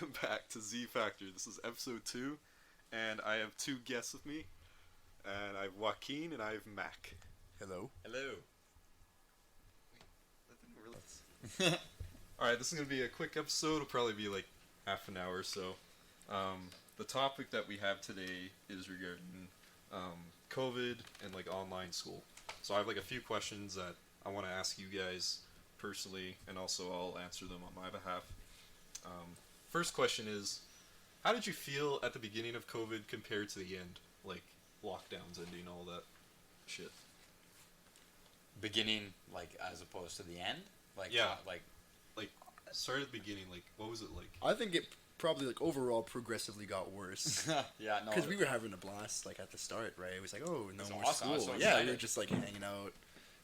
Welcome back to Z Factor. This is episode 2, and I have two guests with me. And I have Joaquin and I have Mac. Hello. Hello. That didn't really... Alright, this is going to be a quick episode. It'll probably be like half an hour or so. The topic that we have today is regarding COVID and like online school. So I have like a few questions that I want to ask you guys personally, and also I'll answer them on my behalf. First question is, how did you feel at the beginning of COVID compared to the end? Like, lockdowns ending, all that shit. Beginning, like, as opposed to the end? Like, Yeah. Like, Start at the beginning, like, what was it like? I think it probably, like, overall progressively got worse. yeah, no. Because we were having a blast, like, at the start, right? It was like, oh, no It's more awesome. I was school. so Yeah, we excited. were just, like, hanging out.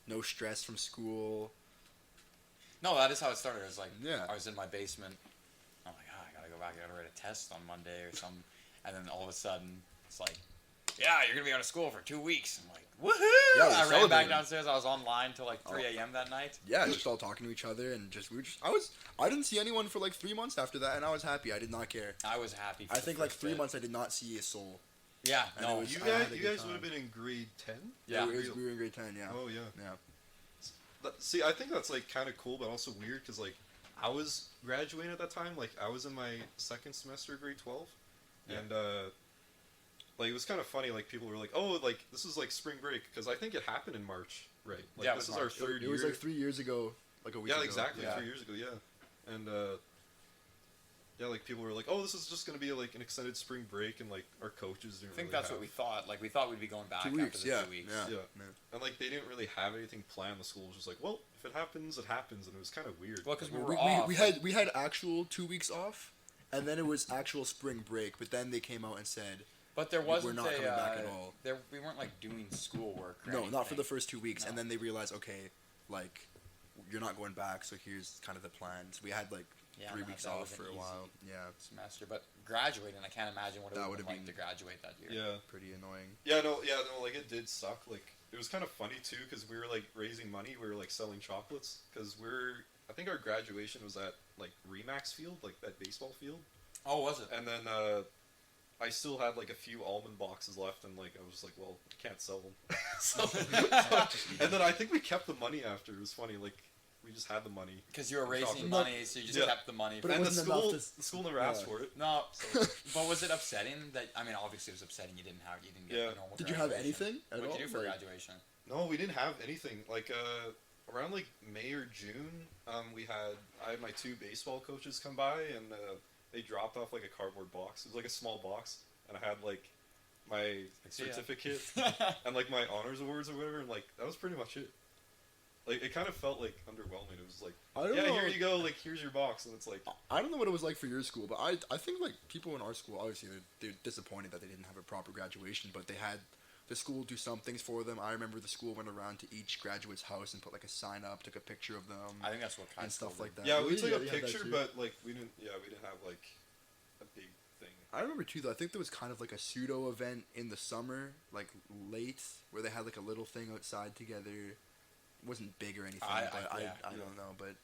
No stress from school. No, that is how it started. It was like, Yeah. I was in my basement. I'm like, I gotta go back. I gotta write a test on Monday or something. And then all of a sudden, it's like, yeah, you're gonna be out of school for 2 weeks. I'm like, woohoo! Yeah, we I ran back celebrated. downstairs. I was online till like 3 a.m. that night. Yeah, just all talking to each other and just, I didn't see anyone for, like, 3 months after that, and I was happy. I did not care. I was happy. For I the think, like, first 3 bit. months I did not see a soul. Yeah, And no. it was- You I had guys, a you good guys time. would have been in grade 10? Yeah. we were in grade 10, yeah. Oh, yeah. Yeah. See, I think that's, like, kind of cool, but also weird, because, like, I was graduating at that time. Like, I was in my second semester of grade 12. Yeah. And, like, it was kind of funny. Like, people were like, oh, like, this is, like, spring break. Because I think it happened in March, right? Like, Yeah, it this was is our March. third It year. was, like, 3 years ago, like a week yeah, ago. exactly. Yeah. 3 years ago, yeah. And, yeah, like, people were like, oh, this is just going to be, like, an extended spring break. And, like, our coaches didn't I think really that's have... what we thought. Like, we thought we'd be going back 2 after weeks, the yeah. 2 weeks. Yeah. Yeah. And, like, they didn't really have anything planned. The school was just like, well, if it happens, it happens. And it was kind of weird. Well, because we Well, were off. we had actual 2 weeks off, and then it was actual spring break. But then they came out and said, But there wasn't not a, coming back at all. we weren't like doing schoolwork. Or no, not for anything. the first 2 weeks. No. And then they realized, okay, like, you're not going back, so here's kind of the plan. So we had like Yeah, 3 no, weeks that off wasn't for a easy. while. Yeah, semester. But graduating, I can't imagine what it That would would've have like been- to graduate that year. Yeah. pretty annoying. Yeah, no, like, it did suck. Like, it was kind of funny, too, because we were, like, raising money. We were, like, selling chocolates. Because I think our graduation was at, like, Remax Field, like, that baseball field. Oh, was it? And then, I still had, like, a few almond boxes left, and, like, I was like, well, I can't sell them. And then I think we kept the money after. It was funny, like, we just had the money. Because you were raising Chocolate. money, so you just Yeah. kept the money. But it And the wasn't enough school, to- the school never asked yeah. for it. No, So, but was it upsetting that? I mean, obviously it was upsetting. You didn't get Yeah. a normal. Did you have graduation. anything at What all? did you do for Like- graduation? no, we didn't have anything. Like, around, like, May or June, I had my 2 baseball coaches come by, and, they dropped off, like, a cardboard box. It was, like, a small box, and I had, like, my See ya. certificate and, like, my honors awards or whatever, and, like, that was pretty much it. Like, it kind of felt, like, underwhelming. It was like, I don't yeah, know. here you go, like, here's your box, and it's like, I don't know what it was like for your school, but I think like people in our school, obviously they're disappointed that they didn't have a proper graduation, but they had the school do some things for them. I remember the school went around to each graduate's house and put like a sign up, took a picture of them, I think that's what kind and stuff like that. yeah, we Really? took Yeah, a they had that picture, too. but, like, we didn't have, like, a big thing. I remember too though. I think there was kind of like a pseudo event in the summer, like late, where they had like a little thing outside together. It wasn't big or anything, I don't know, but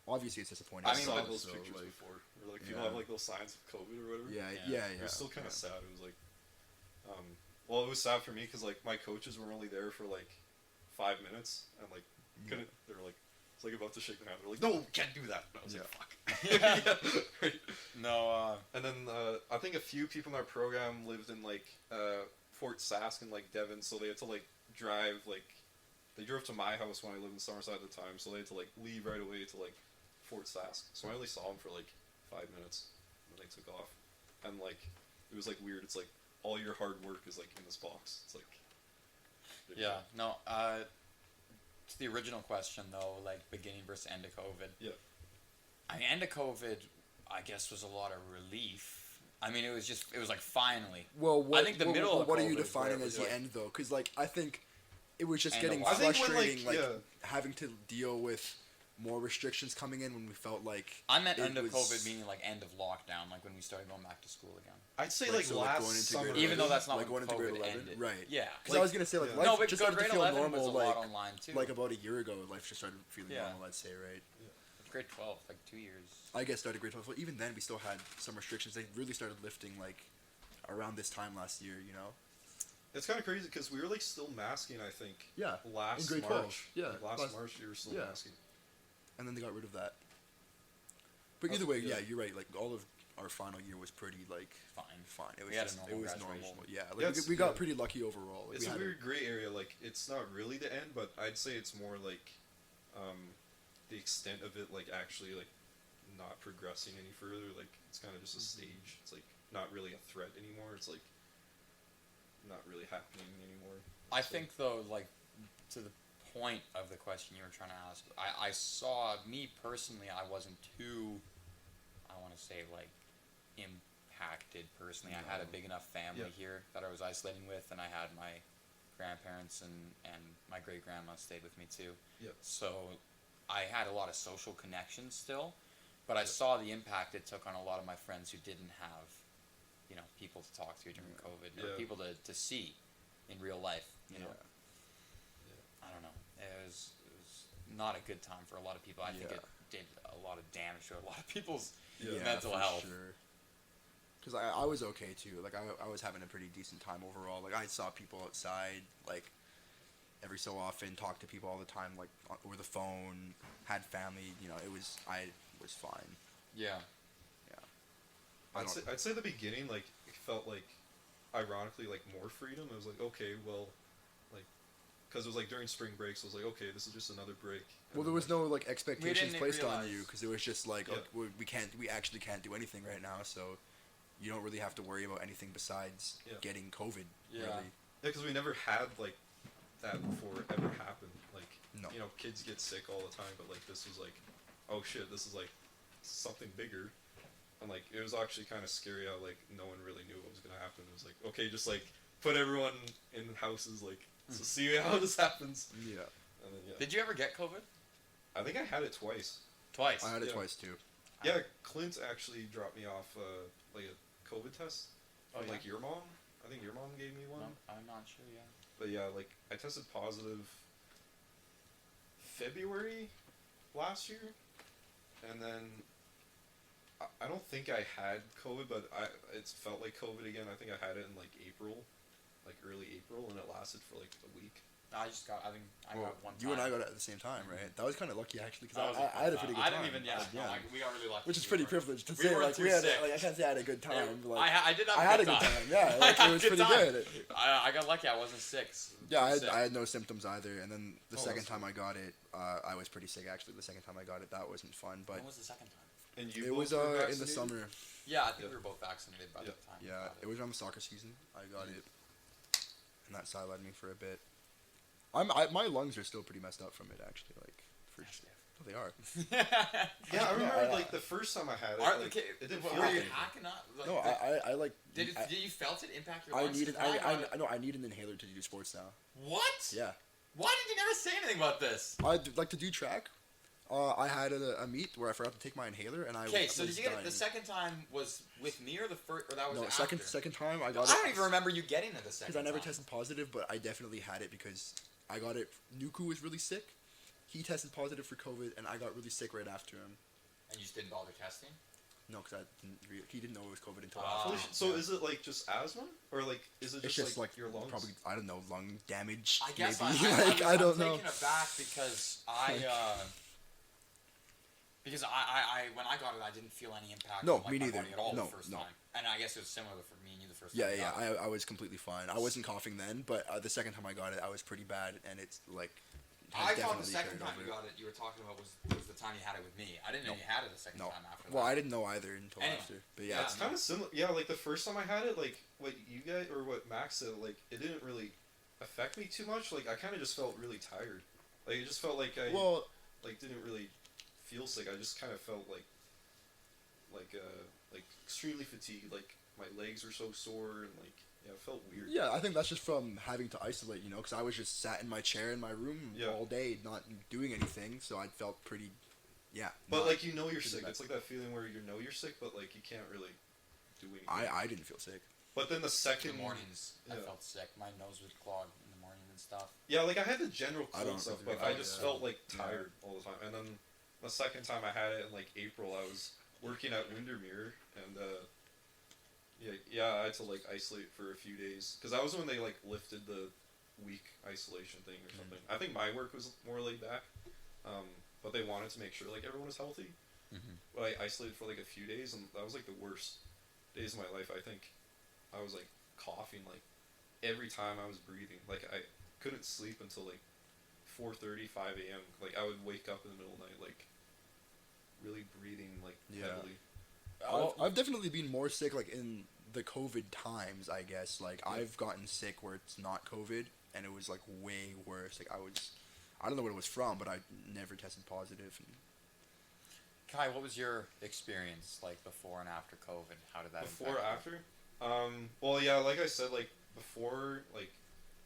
obviously it's disappointing. I I mean, saw but- those so, pictures like, before. Where, like, people yeah. have, like, those signs of COVID or whatever. Yeah, Yeah. yeah, yeah. It was still kind of yeah. sad. It was like, well, it was sad for me because, like, my coaches were only there for, like, 5 minutes, and, like, couldn't. They were like, it's like about to shake my hand. They're like, no, can't do that. And I was like, fuck. Yeah, right. No, And then I think a few people in our program lived in, like, Fort Sask and, like, Devon, so they had to, like, drive, like, they drove to my house when I lived in Summerside at the time, so they had to, like, leave right away to, like, Fort Sask. So I only saw them for, like, 5 minutes, and then they took off. And, like, it was, like, weird. It's like, all your hard work is, like, in this box. It's like... yeah, no. To the original question though, like beginning versus end of COVID. Yeah. I mean, end of COVID, I guess, was a lot of relief. I mean, it was like finally. Well, what, I think the middle of what are you COVID, defining where it as was the like- end though? Because like I think it was just End getting of what? I think when, frustrating, like, like yeah. having to deal with more restrictions coming in when we felt like I meant it end of was- COVID meaning like end of lockdown, like when we started going back to school again. I'd say, Like, like, so, like, last going into summer. grade Even though that's not like when going into grade COVID 11, ended. right? Yeah. Because I was gonna say like yeah. life No, but just started to grade feel 11 normal was a like lot online too. like about a year ago. Life just started feeling Yeah. normal. I'd say right. grade 12, like 2 years. I guess started grade 12. Well, even then, we still had some restrictions. They really started lifting like around this time last year. You know. It's kind of crazy because we were like still masking. I think. Yeah. Last in grade March. 12. Yeah. Like, last March, you were still yeah. masking. And then they got rid of that. But either way, yeah, you're right. Like all of our final year was pretty like Fine. It was We had a just, normal it was graduation. normal. Yeah, Yeah, like we got pretty lucky overall. Like, It's we a had weird gray area. Like it's not really the end, but I'd say it's more like the extent of it, like actually like not progressing any further. Like it's kind of just a stage. It's like not really a threat anymore. It's like not really happening anymore. I think though, like to the point of the question you were trying to ask, I saw, me personally, I wasn't too, I want to say like impacted personally. I had a big enough family here that I was isolating with, and I had my grandparents and my great grandma stayed with me too. Yep. So I had a lot of social connections still, but I saw the impact it took on a lot of my friends who didn't have, you know, people to talk to during COVID, or people to see in real life, you know. I don't know. It was not a good time for a lot of people. I think it did a lot of damage to a lot of people's mental health. Sure. Because I was okay too. Like I was having a pretty decent time overall. Like I saw people outside, like every so often, talked to people all the time, like over the phone. Had family. You know, I was fine. Yeah. Yeah. I'd say the beginning, like it felt like, ironically, like more freedom. It was like, okay, well, like, because it was like during spring break, so it was like, okay, this is just another break. Well, there was no like expectations placed on realize. you, because it was just like, okay, we actually can't do anything right now, so you don't really have to worry about anything besides getting COVID. Yeah. Really. Yeah, because we never had like that before ever happened. Like, No. you know, kids get sick all the time, but like this was like, oh shit, this is like something bigger. And like it was actually kind of scary how like no one really knew what was gonna happen. It was like, okay, just like put everyone in houses, like so see how this happens. Yeah. And then, Did you ever get COVID? I think I had it twice. Twice. I had it twice too. Yeah, Clint actually dropped me off like a COVID test. Oh, From, like your mom. I think your mom gave me one. No, I'm not sure. Yeah. But yeah, like I tested positive February last year, and then I don't think I had COVID, but it felt like COVID again. I think I had it in like April, like early April, and it lasted for like a week. I got one. You and I got it at the same time, right? That was kind of lucky actually, because That was I had a pretty good time. I didn't even. We got really lucky. Which is pretty privileged to We say. weren't Like too we had, sick. like I can't say I had a good time. But, like, I did have I had a good time. Yeah, like, it was pretty good. I got lucky. I wasn't sick. Yeah, I had no symptoms either. And then the second time I got it, I was pretty sick actually. The second time I got it, that wasn't fun. But when was the second time? And you it was both were in the vaccinated? summer. Yeah, I think we were both vaccinated by the time. Yeah, it was around the soccer season. I got it, and that sidelined me for a bit. My lungs are still pretty messed up from it actually. Like for well, they are. Yeah, I remember like the first time I had it. Like, it didn't feel were you anything. hacking up? Like, No, I like. Did you felt it impact your I lungs? needed. 'Cause I need an inhaler to do sports now. What? Yeah. Why did you never say anything about this? I'd like to do track. I had a meet where I forgot to take my inhaler, and I Okay, was so did you get it? The dying. second time was with me, or the first, or that was No, after? second time I got it. I don't even remember you getting it the second Because I never time. tested positive, but I definitely had it because I got it. Nuku was really sick. He tested positive for COVID, and I got really sick right after him. And you just didn't bother testing? No, because he didn't know it was COVID until Ah. after. So is it like just asthma, or like is it It's just like your lungs? Probably, I don't know, lung damage. I guess maybe. I don't I'm know. taken aback because because I when I got it, I didn't feel any impact No, on like, me my neither. body at all No, the first no. time. And I guess it was similar for me and you the first Yeah, time. yeah, I was completely fine. I wasn't coughing then, but the second time I got it, I was pretty bad, and it's like. I thought the definitely second carried time over. you got it, you were talking about was the time you had it with me. I didn't know No. you had it the second No. time after that. Well, I didn't know either until Anyway. after. But yeah, It's kind of similar. Yeah, like the first time I had it, like what you guys or what Max said, like it didn't really affect me too much. Like I kind of just felt really tired. Like it just felt like I like didn't really feel sick. I just kind of felt like extremely fatigued. Like my legs were so sore and like yeah, it felt weird. yeah, I think that's just from having to isolate, you know, because I was just sat in my chair in my room all day, not doing anything, so I felt pretty, But like you know you're pretty sick. bad. It's like that feeling where you know you're sick, but like you can't really do anything. I didn't feel sick. But then the In second the mornings, I yeah. felt sick. My nose would clog in the morning and stuff. Yeah, like I had the general I cold don't stuff, really but I feel just that. felt like tired all the time. And then the second time I had it in like April, I was working at Windermere, and I had to like isolate for a few days because that was when they like lifted the week isolation thing or something. I think my work was more laid back, but they wanted to make sure like everyone was healthy. But I isolated for like a few days, and that was like the worst days of my life. I think I was like coughing like every time I was breathing. Like I couldn't sleep until like 4:30, 5 a.m. Like I would wake up in the middle of the night like really breathing like heavily. I've definitely been more sick like in the COVID times, I guess. Like I've gotten sick where it's not COVID, and it was like way worse. Like I don't know what it was from, but I never tested positive. And Kai, what was your experience like before and after COVID? How did that Before, impact you? after? Well, yeah, like I said, like before, like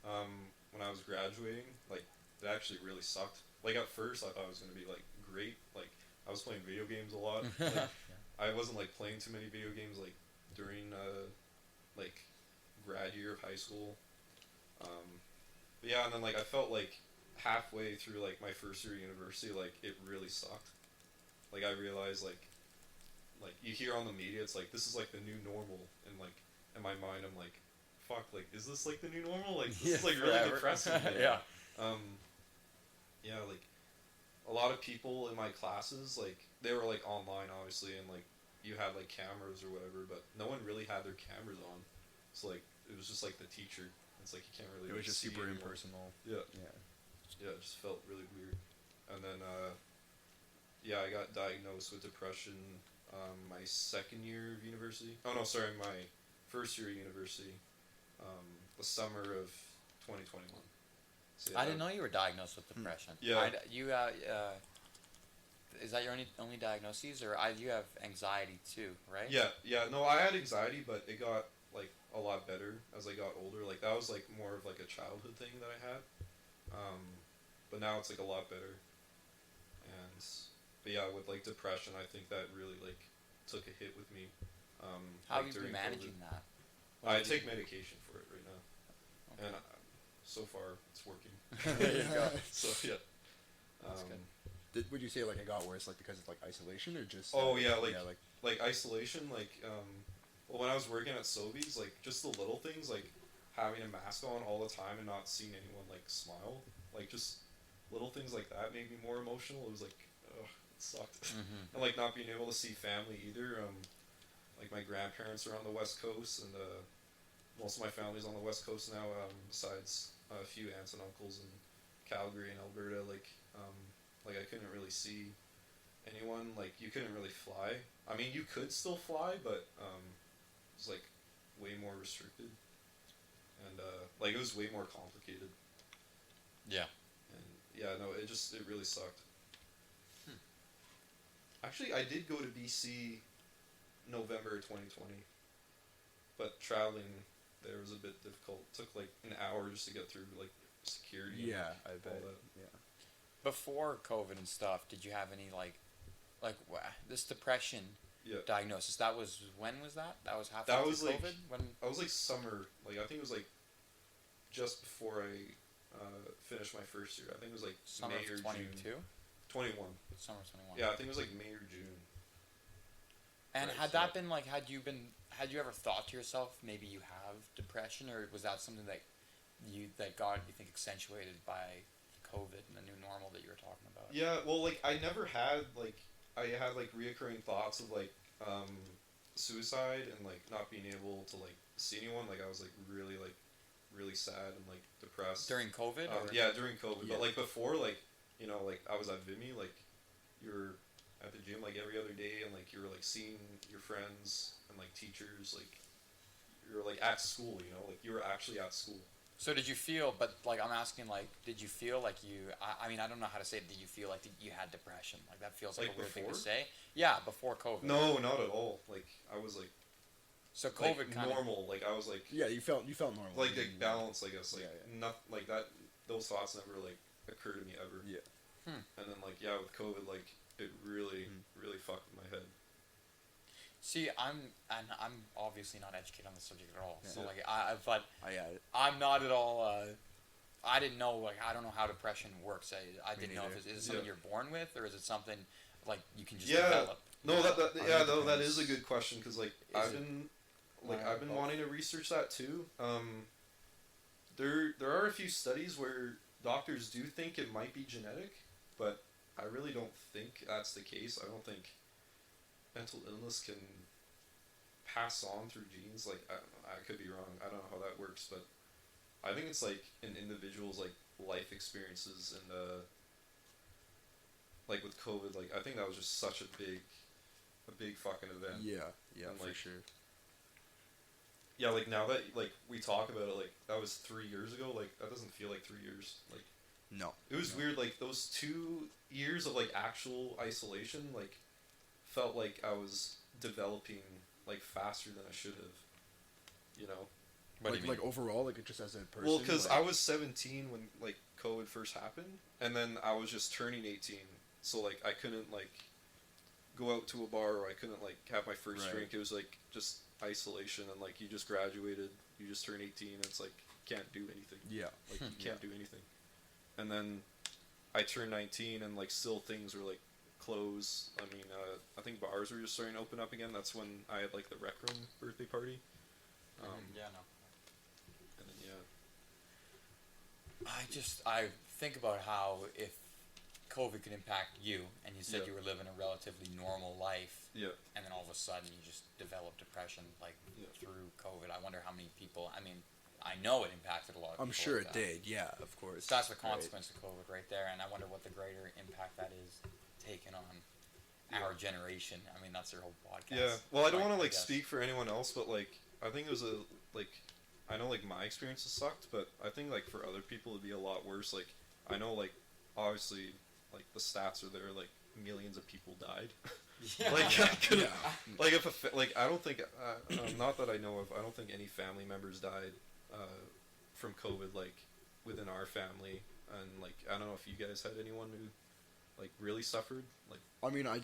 when I was graduating, like it actually really sucked. Like at first, I thought it was gonna be like great. Like I was playing video games a lot. Like, I wasn't like playing too many video games like during like grad year of high school. But yeah, and then like I felt like halfway through like my first year of university, like it really sucked. Like I realized like you hear on the media, it's like this is like the new normal, and like in my mind, I'm like, fuck, like is this like the new normal? Like this is like really depressing. Yeah. Yeah, like a lot of people in my classes, like they were like online obviously, and like you had like cameras or whatever, but no one really had their cameras on. So like it was just like the teacher. It's like you can't really. it was like, just see super anyone. impersonal. Yeah. Yeah. Yeah, it just felt really weird. And then I got diagnosed with depression my second year of university. Oh no, sorry, my first year of university. The summer of 2021. So, yeah, I didn't know you were diagnosed with depression. Yeah. Is that your only diagnoses, or you have anxiety too, right? Yeah. No, I had anxiety, but it got like a lot better as I got older. Like that was like more of like a childhood thing that I had. But now it's like a lot better. But yeah, with like depression, I think that really like took a hit with me. How like, have you been managing COVID. that? I take medication for it right now, Okay. and so far it's working. There you go. So yeah. That's good. Would you say like it got worse like because of like isolation or just? Oh yeah, like isolation, like well, when I was working at Sobeys, like just the little things, like having a mask on all the time and not seeing anyone like smile, like just little things like that made me more emotional. It was like, ugh, it sucked. And like not being able to see family either. Like my grandparents are on the West Coast, and most of my family's on the West Coast now. Besides a few aunts and uncles in Calgary and Alberta, like I couldn't really see anyone. Like you couldn't really fly. I mean, you could still fly, but it was like way more restricted, and like it was way more complicated. Yeah. And yeah, no, it really sucked. Actually, I did go to BC November 2020, but traveling there was a bit difficult. It took like an hour just to get through like security. Yeah, I bet. That. Yeah. Before COVID and stuff, did you have any this depression diagnosis? That was when was that? That was halfway That through was like COVID. When I was like summer. Like I think it was like just before I finished my first year. I think it was like summer May or of 22. June. 21. Summer of 21. Yeah, I think it was like May or June. And Right, had so that been like, had you ever thought to yourself maybe you have depression, or was that something that got, you think, accentuated by COVID and the new normal that you were talking about? Yeah, well, like I never had I had like reoccurring thoughts of like suicide and like not being able to like see anyone. Like I was like really sad and like depressed During COVID? Yeah, during COVID. Yeah. But like before, like like I was at Vimy, like you're at the gym like every other day, and like you're like seeing your friends and like teachers, like you're like at school, like you were actually at school. So did you feel, but like I'm asking, like, did you feel like I mean, I don't know how to say it, did you feel like you had depression? Like that feels like a weird thing to say. Yeah, before COVID. No, not at all. Like I was like, so COVID like, kind normal. Like I was like, Yeah, you felt normal. like balance, I guess. Like Yeah. not like that. Those thoughts never like occurred to me ever. Yeah. And then like with COVID, like it really fucked with my head. See, I'm obviously not educated on the subject at all. Yeah. So like I I'm not at all I didn't know, like, I don't know how depression works. I didn't know if neither. is it something you're born with, or is it something like you can just Yeah. develop? No, you know? that is a good question because like I've been both? wanting to research that too. There are a few studies where doctors do think it might be genetic, but I really don't think that's the case. I don't think mental illness can pass on through genes. Like I don't know, I could be wrong. I don't know how that works, but I think it's like an individual's like life experiences and like with COVID. Like I think that was just such a big fucking event. Yeah, And, for like, sure. Yeah, like now that like we talk about it, like that was 3 years ago. Like that doesn't feel like 3 years. Like No. it was weird. Like those 2 years of like actual isolation, like felt like I was developing like faster than I should have. You know. What do you mean? Like overall, like just as a person. Well, because like, I was 17 when like COVID first happened, and then I was just turning 18, so like I couldn't like go out to a bar or I couldn't like have my first Right. drink. It was like just isolation and like you just graduated, you just turned 18, and it's like you can't do anything. Yeah. Like you can't do anything. And then I turned 19 and like still things were like closed. I mean, I think bars were just starting to open up again. That's when I had like the Rec Room birthday party. Yeah, no. And then I think about how if COVID could impact you, and you said Yeah. you were living a relatively normal life, yeah, and then all of a sudden you just develop depression like Yeah. through COVID. I wonder how many people. I mean, I know it impacted a lot of people. I'm sure like it that. did. Yeah, of course. So that's the Right. consequence of COVID right there, and I wonder what the greater impact that is taken on our generation. I mean, that's their whole podcast. yeah. Well, I don't Like, want to like guess. speak for anyone else, but like I think it was I know like my experiences sucked, but I think like for other people it'd be a lot worse. Like I know like obviously like the stats are there, like millions of people died. Yeah. Like I couldn't, Yeah. like if like I don't think not that I know of, I don't think any family members died from COVID like within our family, and like I don't know if you guys had anyone who like really suffered like. I mean, I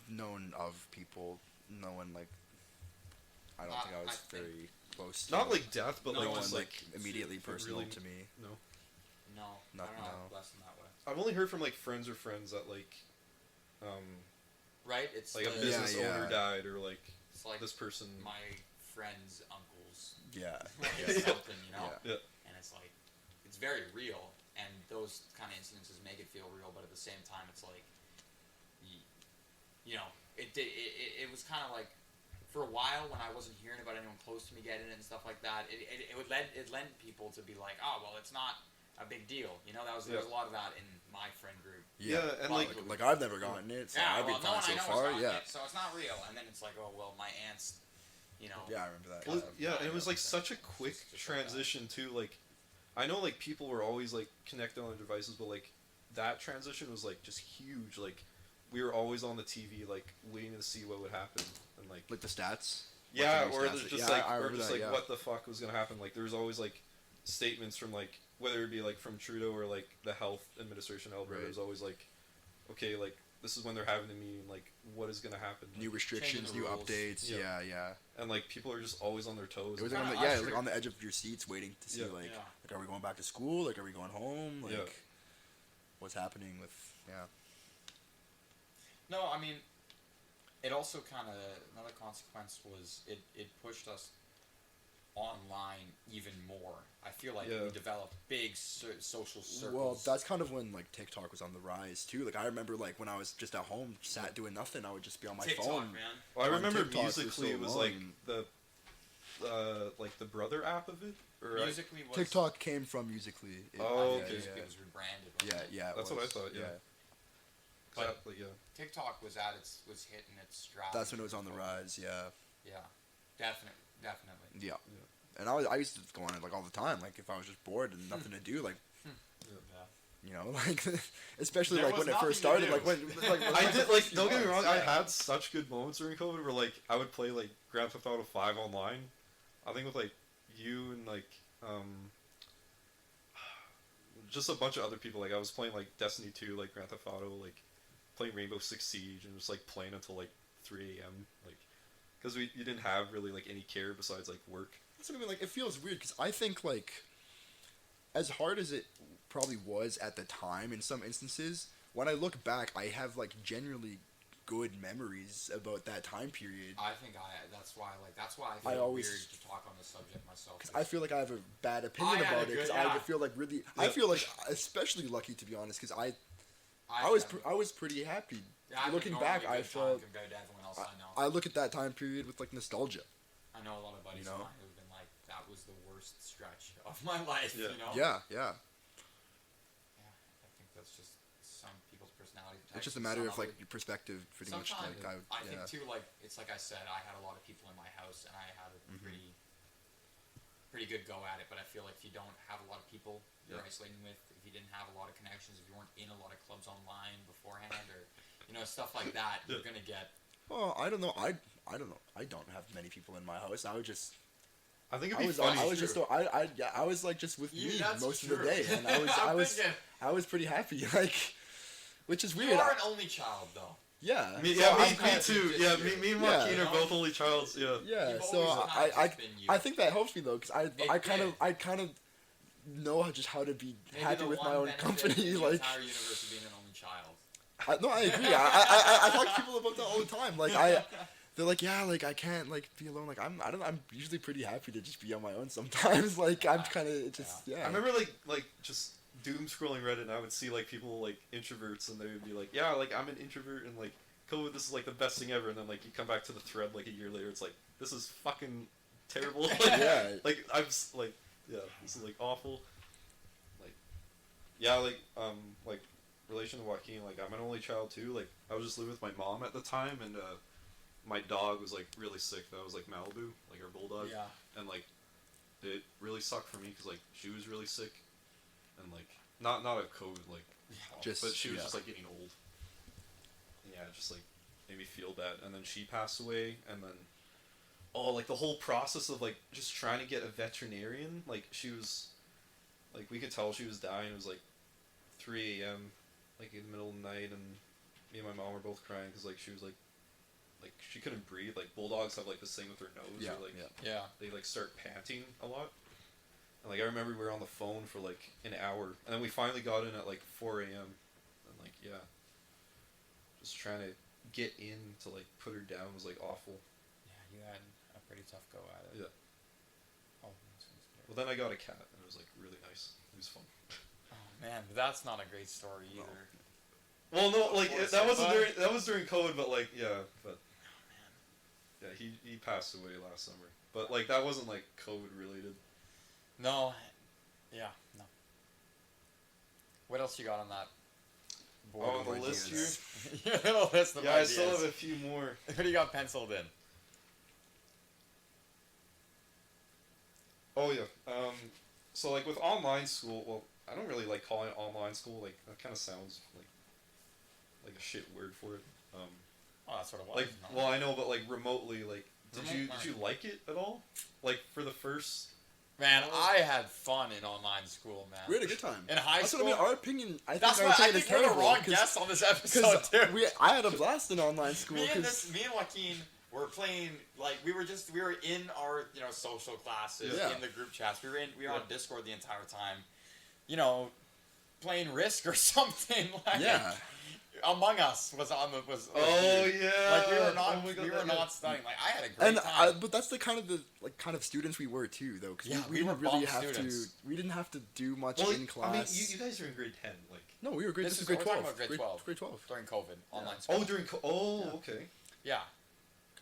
known of people. No one like. I don't think I was very close to. Not it. like death, but No like no one just like immediately for personal really- to me. No, No, No, I don't know. no. Less than that way. I've only heard from like friends or friends that like, Right? It's like a the- business Yeah, owner yeah. died or like It's like this person. my friend's uncle's Yeah. something, you know. Yeah. And it's like, it's very real, and those kind of incidences make it feel real, but at the same time, it's like, you know, it was kind of like, for a while when I wasn't hearing about anyone close to me getting it and stuff like that, it led people to be like, oh well, it's not a big deal, you know. There was a lot of that in my friend group. Yeah, and Well, like I've never gotten it, so I've been no one fine I so know far. has gotten Yeah. it, so it's not real. And then it's like, oh well, my aunt's, you know. Yeah, I remember that. well, yeah. yeah, and it was like such a quick transition too. Like, I know like people were always like connected on their devices, but like that transition was like just huge. Like, we were always on the TV, like waiting to see what would happen, and like Like the stats. yeah, Like the or stats there's that- just yeah, like I or remember just that, like yeah. what the fuck was gonna happen. Like there was always like statements from like whether it be like from Trudeau or like the health administration of Alberta. Right. It was always like, okay, like this is when they're having the meeting. Like what is gonna happen? New Like, restrictions, Changing new the rules. updates. Yeah. Yeah. and like people are just always on their toes. It was Kinda like on the, usher- like on the edge of your seats, waiting to see Yeah. like, Yeah. like, are we going back to school? Like, are we going home? Like, Yeah. what's happening with No, I mean, it also kind of, another consequence was it pushed us online even more. I feel like Yeah. we developed big social circles. Well, that's kind of when like TikTok was on the rise too. Like I remember like when I was just at home, sat doing nothing, I would just be on my TikTok, phone. man. Well, I on remember TikTok for Musically so was like long. the brother app of it, or Musically was TikTok came from Musically. Oh, yeah, okay. It was rebranded. wasn't Yeah, it? yeah. it That's what I was, thought, yeah. But- exactly, yeah. TikTok was hitting its stride. That's when it was on the rise. Yeah, Yeah, definitely. yeah. And I used to go on it like all the time. Like if I was just bored and nothing to do, like Yeah. you know, like especially There like was when it first nothing to started. do. Like when I did like. Don't get me wrong. I Yeah. had such good moments during COVID where like I would play like Grand Theft Auto 5 online. I think with like you and like just a bunch of other people. Like I was playing like Destiny 2, like Grand Theft Auto, like playing Rainbow Six Siege, and just like playing until like 3 a.m. Like because you didn't have really like any care besides like work. That's what I mean. Like it feels weird because I think like as hard as it probably was at the time in some instances, when I look back, I have like genuinely good memories about that time period. That's why I feel weird to talk on the subject myself. Because I feel like I have a bad opinion about it. Because I feel like really, I feel like especially lucky to be honest. Because I was pretty happy. Looking back, I felt compared to everyone else I know. I look at that time period with like nostalgia. I know a lot of buddies of mine who've been like, that was the worst stretch of my life. Yeah. You know. Yeah. Yeah, I think that's just some people's personality types. It's just a matter of like your perspective, pretty much. Sometimes Like I think too, like it's like I said, I had a lot of people in my house, and I had a pretty good go at it. But I feel like if you don't have a lot of people you're isolating with, if you didn't have a lot of connections, if you weren't in a lot of clubs online beforehand, or stuff like that, you're gonna get. Oh, I don't know. I don't know. I don't have many people in my house. I would just. I think it'd be funny. I was like just with me most of the day, and I was pretty happy. Like, which is weird. You are an only child, though. Yeah. Me too. Yeah, me and Joaquin are both only childs. Yeah. Yeah. So I think that helps me though, because I kind of know just how to be happy with my own company. Like. Entire universe of being an only child. No, I agree. I talk to people about that all the time. Like they're like, yeah, like I can't like be alone. Like I'm usually pretty happy to just be on my own sometimes. Like I'm kind of just I remember like just doom scrolling Reddit, and I would see like people like introverts, and they would be like, yeah, like I'm an introvert, and like COVID, this is like the best thing ever. And then like you come back to the thread like a year later, it's like this is fucking terrible. Like, yeah. Like I'm like this is like awful. Like like relation to Joaquin, like I'm an only child too. Like I was just living with my mom at the time, and my dog was like really sick. That was like Malibu, like our bulldog. Yeah. And like it really sucked for me because like she was really sick, and like not of COVID, like but she was just like getting old. And, yeah, it just like made me feel bad. And then she passed away, and then like the whole process of like just trying to get a veterinarian. Like she was, like we could tell she was dying. It was like 3 a.m. like in the middle of the night, and me and my mom were both crying because like she was like she couldn't breathe. Like bulldogs have like this thing with their nose, yeah, or, like yeah, they like start panting a lot. And like I remember we were on the phone for like an hour, and then we finally got in at like 4 a.m. and like just trying to get in to like put her down was like awful. Yeah, you had a pretty tough go at it. Yeah. Oh, well, then I got a cat, and it was like really nice. It was fun. Oh man, but that's not a great story either. No. Well, no, like that was during COVID, but like but yeah, he passed away last summer, but like that wasn't like COVID related. No, no. What else you got on that board? Oh, the list here. Your little list of ideas. I still have a few more. What do you got penciled in? Oh yeah. So like with online school, well, I don't really like calling it online school. Like that kind of sounds like a shit word for it. Oh, that's what it was. Like, well, I know, but like remotely, like, did you like it at all? Like for the first. Man, I had fun in online school, man. We had a good time. In high school. What I mean, our opinion, I that's think why our opinion is terrible. We're the wrong guest on this episode, too. I had a blast in online school. me and Joaquin were playing, like, we were in our, social classes, in the group chats. We were on Discord the entire time, playing Risk or something. Like, yeah. Among Us was on the was. Oh huge. Yeah. Like we were not studying. Like I had a great time. But that's the kind of students we were too, though, because we were didn't really have students. we didn't have to do much in class. I mean, you guys are in grade 10, like. No, we were grade. This is grade 12. Grade 12 during COVID online school. Oh, okay. Yeah.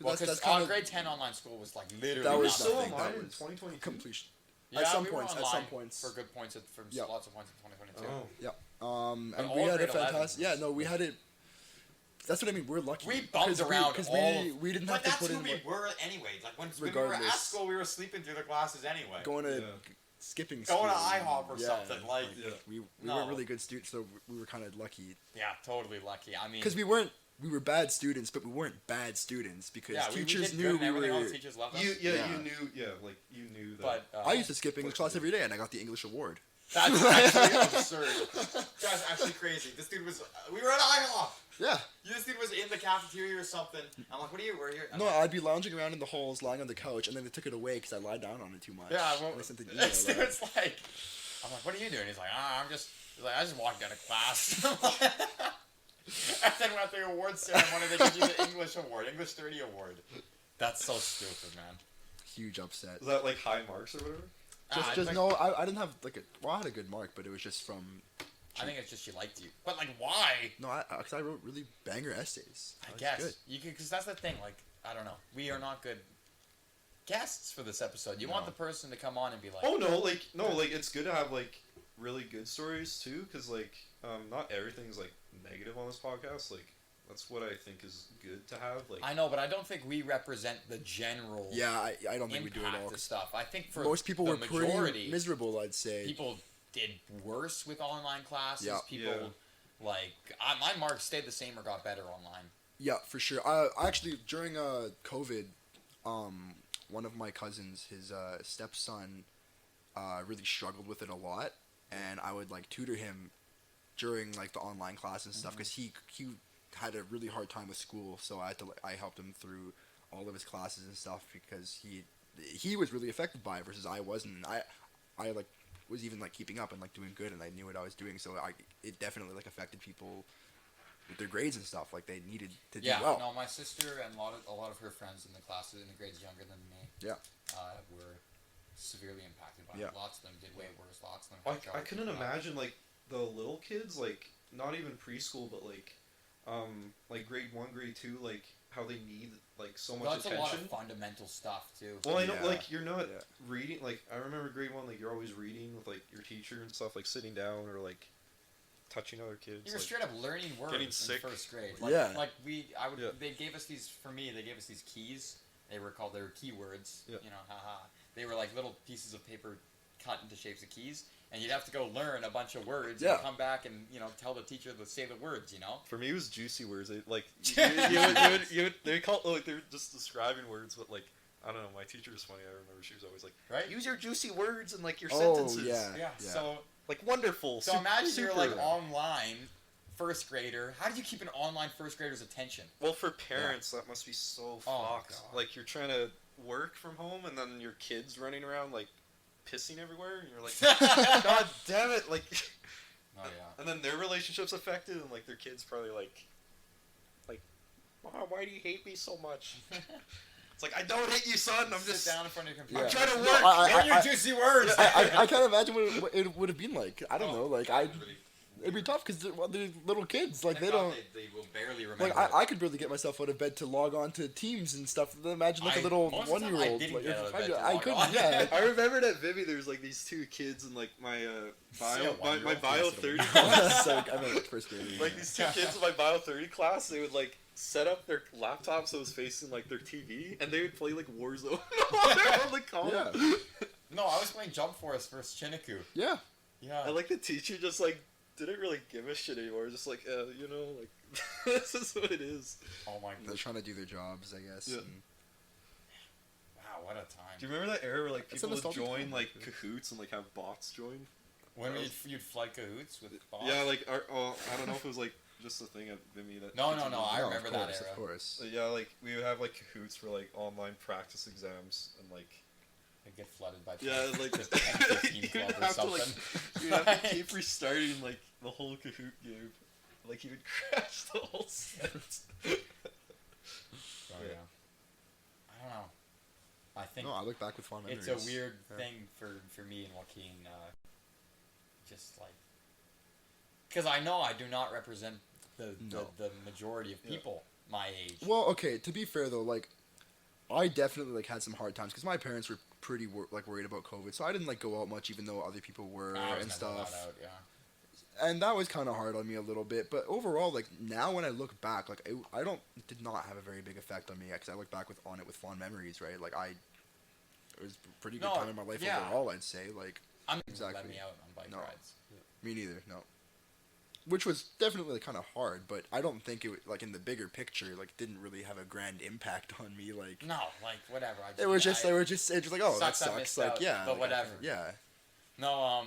Well, because grade 10 online school was like literally. That was still online in 2022. Completion. Yeah, at some we points. Were At some online points. for good points from lots of points in 2022. Oh. Yeah. And we had a fantastic. Yeah, no, we had it. That's what I mean. We're lucky. We bumped around because we didn't have to put in. But that's who we were anyway. Like when we were at school, we were sleeping through the classes anyway. Going to skipping school. Going to IHOP or something. Like we weren't really good students, so we were kind of lucky. Yeah, totally lucky. I mean, because we were bad students, but we weren't bad students because teachers knew we were. Teachers loved us. You knew that. But I used to skip English class every day, and I got the English award. That's actually absurd. That's actually crazy. This dude was. We were at IHOP. Yeah. This dude was in the cafeteria or something. I'm like, what are you? We're here. No, I'd be lounging around in the halls, lying on the couch, and then they took it away because I lied down on it too much. Yeah, well, I sent an email. It's like, I'm like, what are you doing? He's like, I just walked out of class. And then we're at the awards ceremony, they give you the English 30 award. That's so stupid, man. Huge upset. Is that like high marks or whatever? I didn't have I had a good mark, but it was just from. I think it's just she liked you. But like, why? No, because I wrote really banger essays. I guess good. You could, because that's the thing. Like, I don't know. We are not good guests for this episode. You want the person to come on and be like, oh no, like it's good to have like really good stories too, because like not everything's like negative on this podcast. Like that's what I think is good to have. Like I know, but I don't think we represent the general. Yeah, I don't think we do it all. Of stuff. I think for most people the were majority, pretty miserable. I'd say people did worse with online classes. Yeah. People like my marks stayed the same or got better online. Yeah, for sure. I actually during COVID, one of my cousins, his stepson, really struggled with it a lot, and I would like tutor him during like the online class and stuff because he had a really hard time with school, so I helped him through all of his classes and stuff because he was really affected by it versus I wasn't. And I like was even like keeping up and like doing good, and I knew what I was doing, so it definitely like affected people with their grades and stuff. Like they needed to do well. No, my sister and a lot of her friends in the classes in the grades younger than me. Were severely impacted by it. Lots of them did way worse. Lots of them. I couldn't imagine like the little kids, like not even preschool, but like grade 1, grade 2, like how they need like so much attention. That's a lot of fundamental stuff too. Well, I know like you're not reading. Like I remember grade 1, like you're always reading with like your teacher and stuff, like sitting down or like touching other kids. You were straight up learning words in first grade. Like they gave us these keys. They were keywords. Yeah. You know, haha. They were like little pieces of paper cut into shapes of keys, and you'd have to go learn a bunch of words and come back and tell the teacher to say the words. For me, it was juicy words. They they're just describing words, but like I don't know. My teacher was funny. I remember she was always like, use your juicy words and like your sentences. Yeah. So like wonderful. So imagine you're like online first grader. How do you keep an online first grader's attention? Well, for parents, that must be so fucked. Like you're trying to work from home, and then your kid's running around like pissing everywhere, and you're like, God damn it! Like, and then their relationship's affected, and like their kids probably like, Mom, why do you hate me so much? It's like I don't hate you, son. I'm just sit down in front of your computer. I'm trying to work. Get your juicy words. I can't imagine what it would have been like. I don't know. Like it'd be tough because they're little kids. Like they don't. They will barely remember. Like I could barely get myself out of bed to log on to Teams and stuff. Imagine like a little 1-year-old. I couldn't. Yeah. I remembered at Vivi there's like these two kids in like my bio 30 class. I mean, first grade. Like these two kids in my bio 30 class, they would like set up their laptop so it was facing like their TV, and they would play like Warzone on the call. Yeah. No, I was playing Jump Force versus Chinook. Yeah. And like the teacher just like didn't really give a shit anymore. Just like like this is what it is. Oh my god. They're trying to do their jobs, I guess. Yeah. Wow, what a time. Do you remember that era where like people would join like Kahoots and like have bots join? When you'd fly Kahoots with bots? Yeah, like I don't know if it was like just a thing at Vimy that. No, I remember that era. Of course. Yeah, like we would have like Kahoots for like online practice exams and like. I'd get flooded by like 15 club or something. You'd have to keep restarting like the whole Kahoot game. Like you would crash the whole set. Oh yeah. I don't know. I think. No, I look back with fond memories. It's a weird thing for me and Joaquin. Just like, because I know I do not represent the majority of people my age. Well, okay. To be fair though, like, I definitely like had some hard times because my parents were pretty worried about COVID, so I didn't like go out much, even though other people were and stuff. And that was kind of hard on me a little bit, but overall, like now when I look back, like I did not have a very big effect on me because I look back on it with fond memories, right? Like it was a pretty good time in my life overall, I'd say. Like I'm exactly. Let me out on bike rides. Me neither. No. Which was definitely kind of hard, but I don't think it like in the bigger picture like didn't really have a grand impact on me. Like no, like whatever. They were just like, oh, that sucks. Like but whatever. Yeah. No,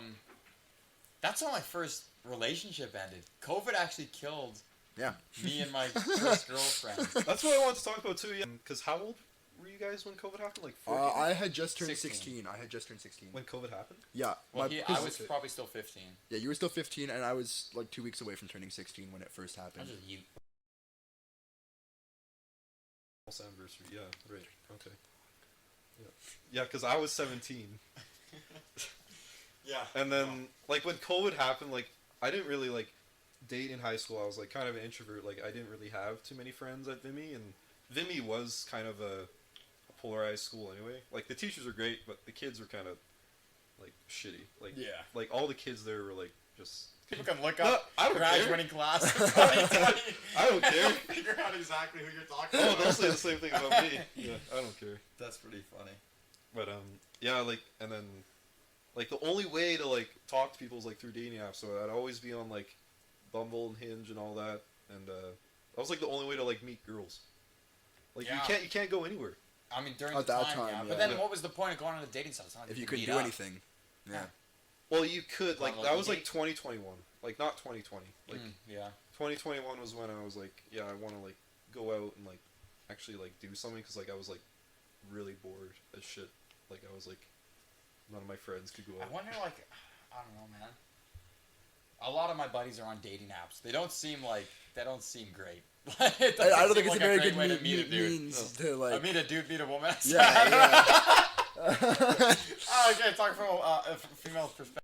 that's how my first relationship ended. COVID actually killed. Yeah. Me and my first girlfriend. That's what I wanted to talk about too. Yeah. Because how old were you guys when COVID happened? Like 14? I had just turned 16. 16. I had just turned 16. When COVID happened? Yeah. Well, I 'cause- was probably still 15. Yeah, you were still 15, and I was like 2 weeks away from turning 16 when it first I happened. was just you. Almost anniversary. Yeah. Right. Okay. Yeah, because I was 17. Yeah. And then, like, when COVID happened, like, I didn't really, like, date in high school. I was, like, kind of an introvert. Like, I didn't really have too many friends at Vimy, and Vimy was kind of a polarized school anyway. Like, the teachers are great, but the kids were kind of, like, shitty. Like, Yeah. like, all the kids there were, like, just... People can look No, up I don't care. graduating class in 2020. I don't care. Figure out exactly who you're talking Oh, about. they'll say the same thing about me. Yeah, I don't care. That's pretty funny. But, yeah, like, and then... Like, the only way to, like, talk to people is, like, through dating apps, so I'd always be on, like, Bumble and Hinge and all that, and, that was, like, the only way to, like, meet girls. Like, Yeah. you can't go anywhere. I mean, during At the that time, time, yeah. yeah. But then Yeah. what was the point of going on a dating site? It's not like If you could couldn't meet do up. anything. Yeah. Well, you could, like, Well, that was, like, like, 2021. Like, not 2020. Like, Yeah. 2021 was when I was, like, yeah, I want to, like, go out and, like, actually, like, do something, because, like, I was, like, really bored as shit. Like, I was, like, none of my friends could go I out. wonder, like, I don't know, man. A lot of my buddies are on dating apps. They don't seem great. It doesn't I don't seem think it's like a very great good way to meet a dude. means to, like... I meet a dude, meet a woman. Yeah, yeah. Oh, okay, talk from a female perspective.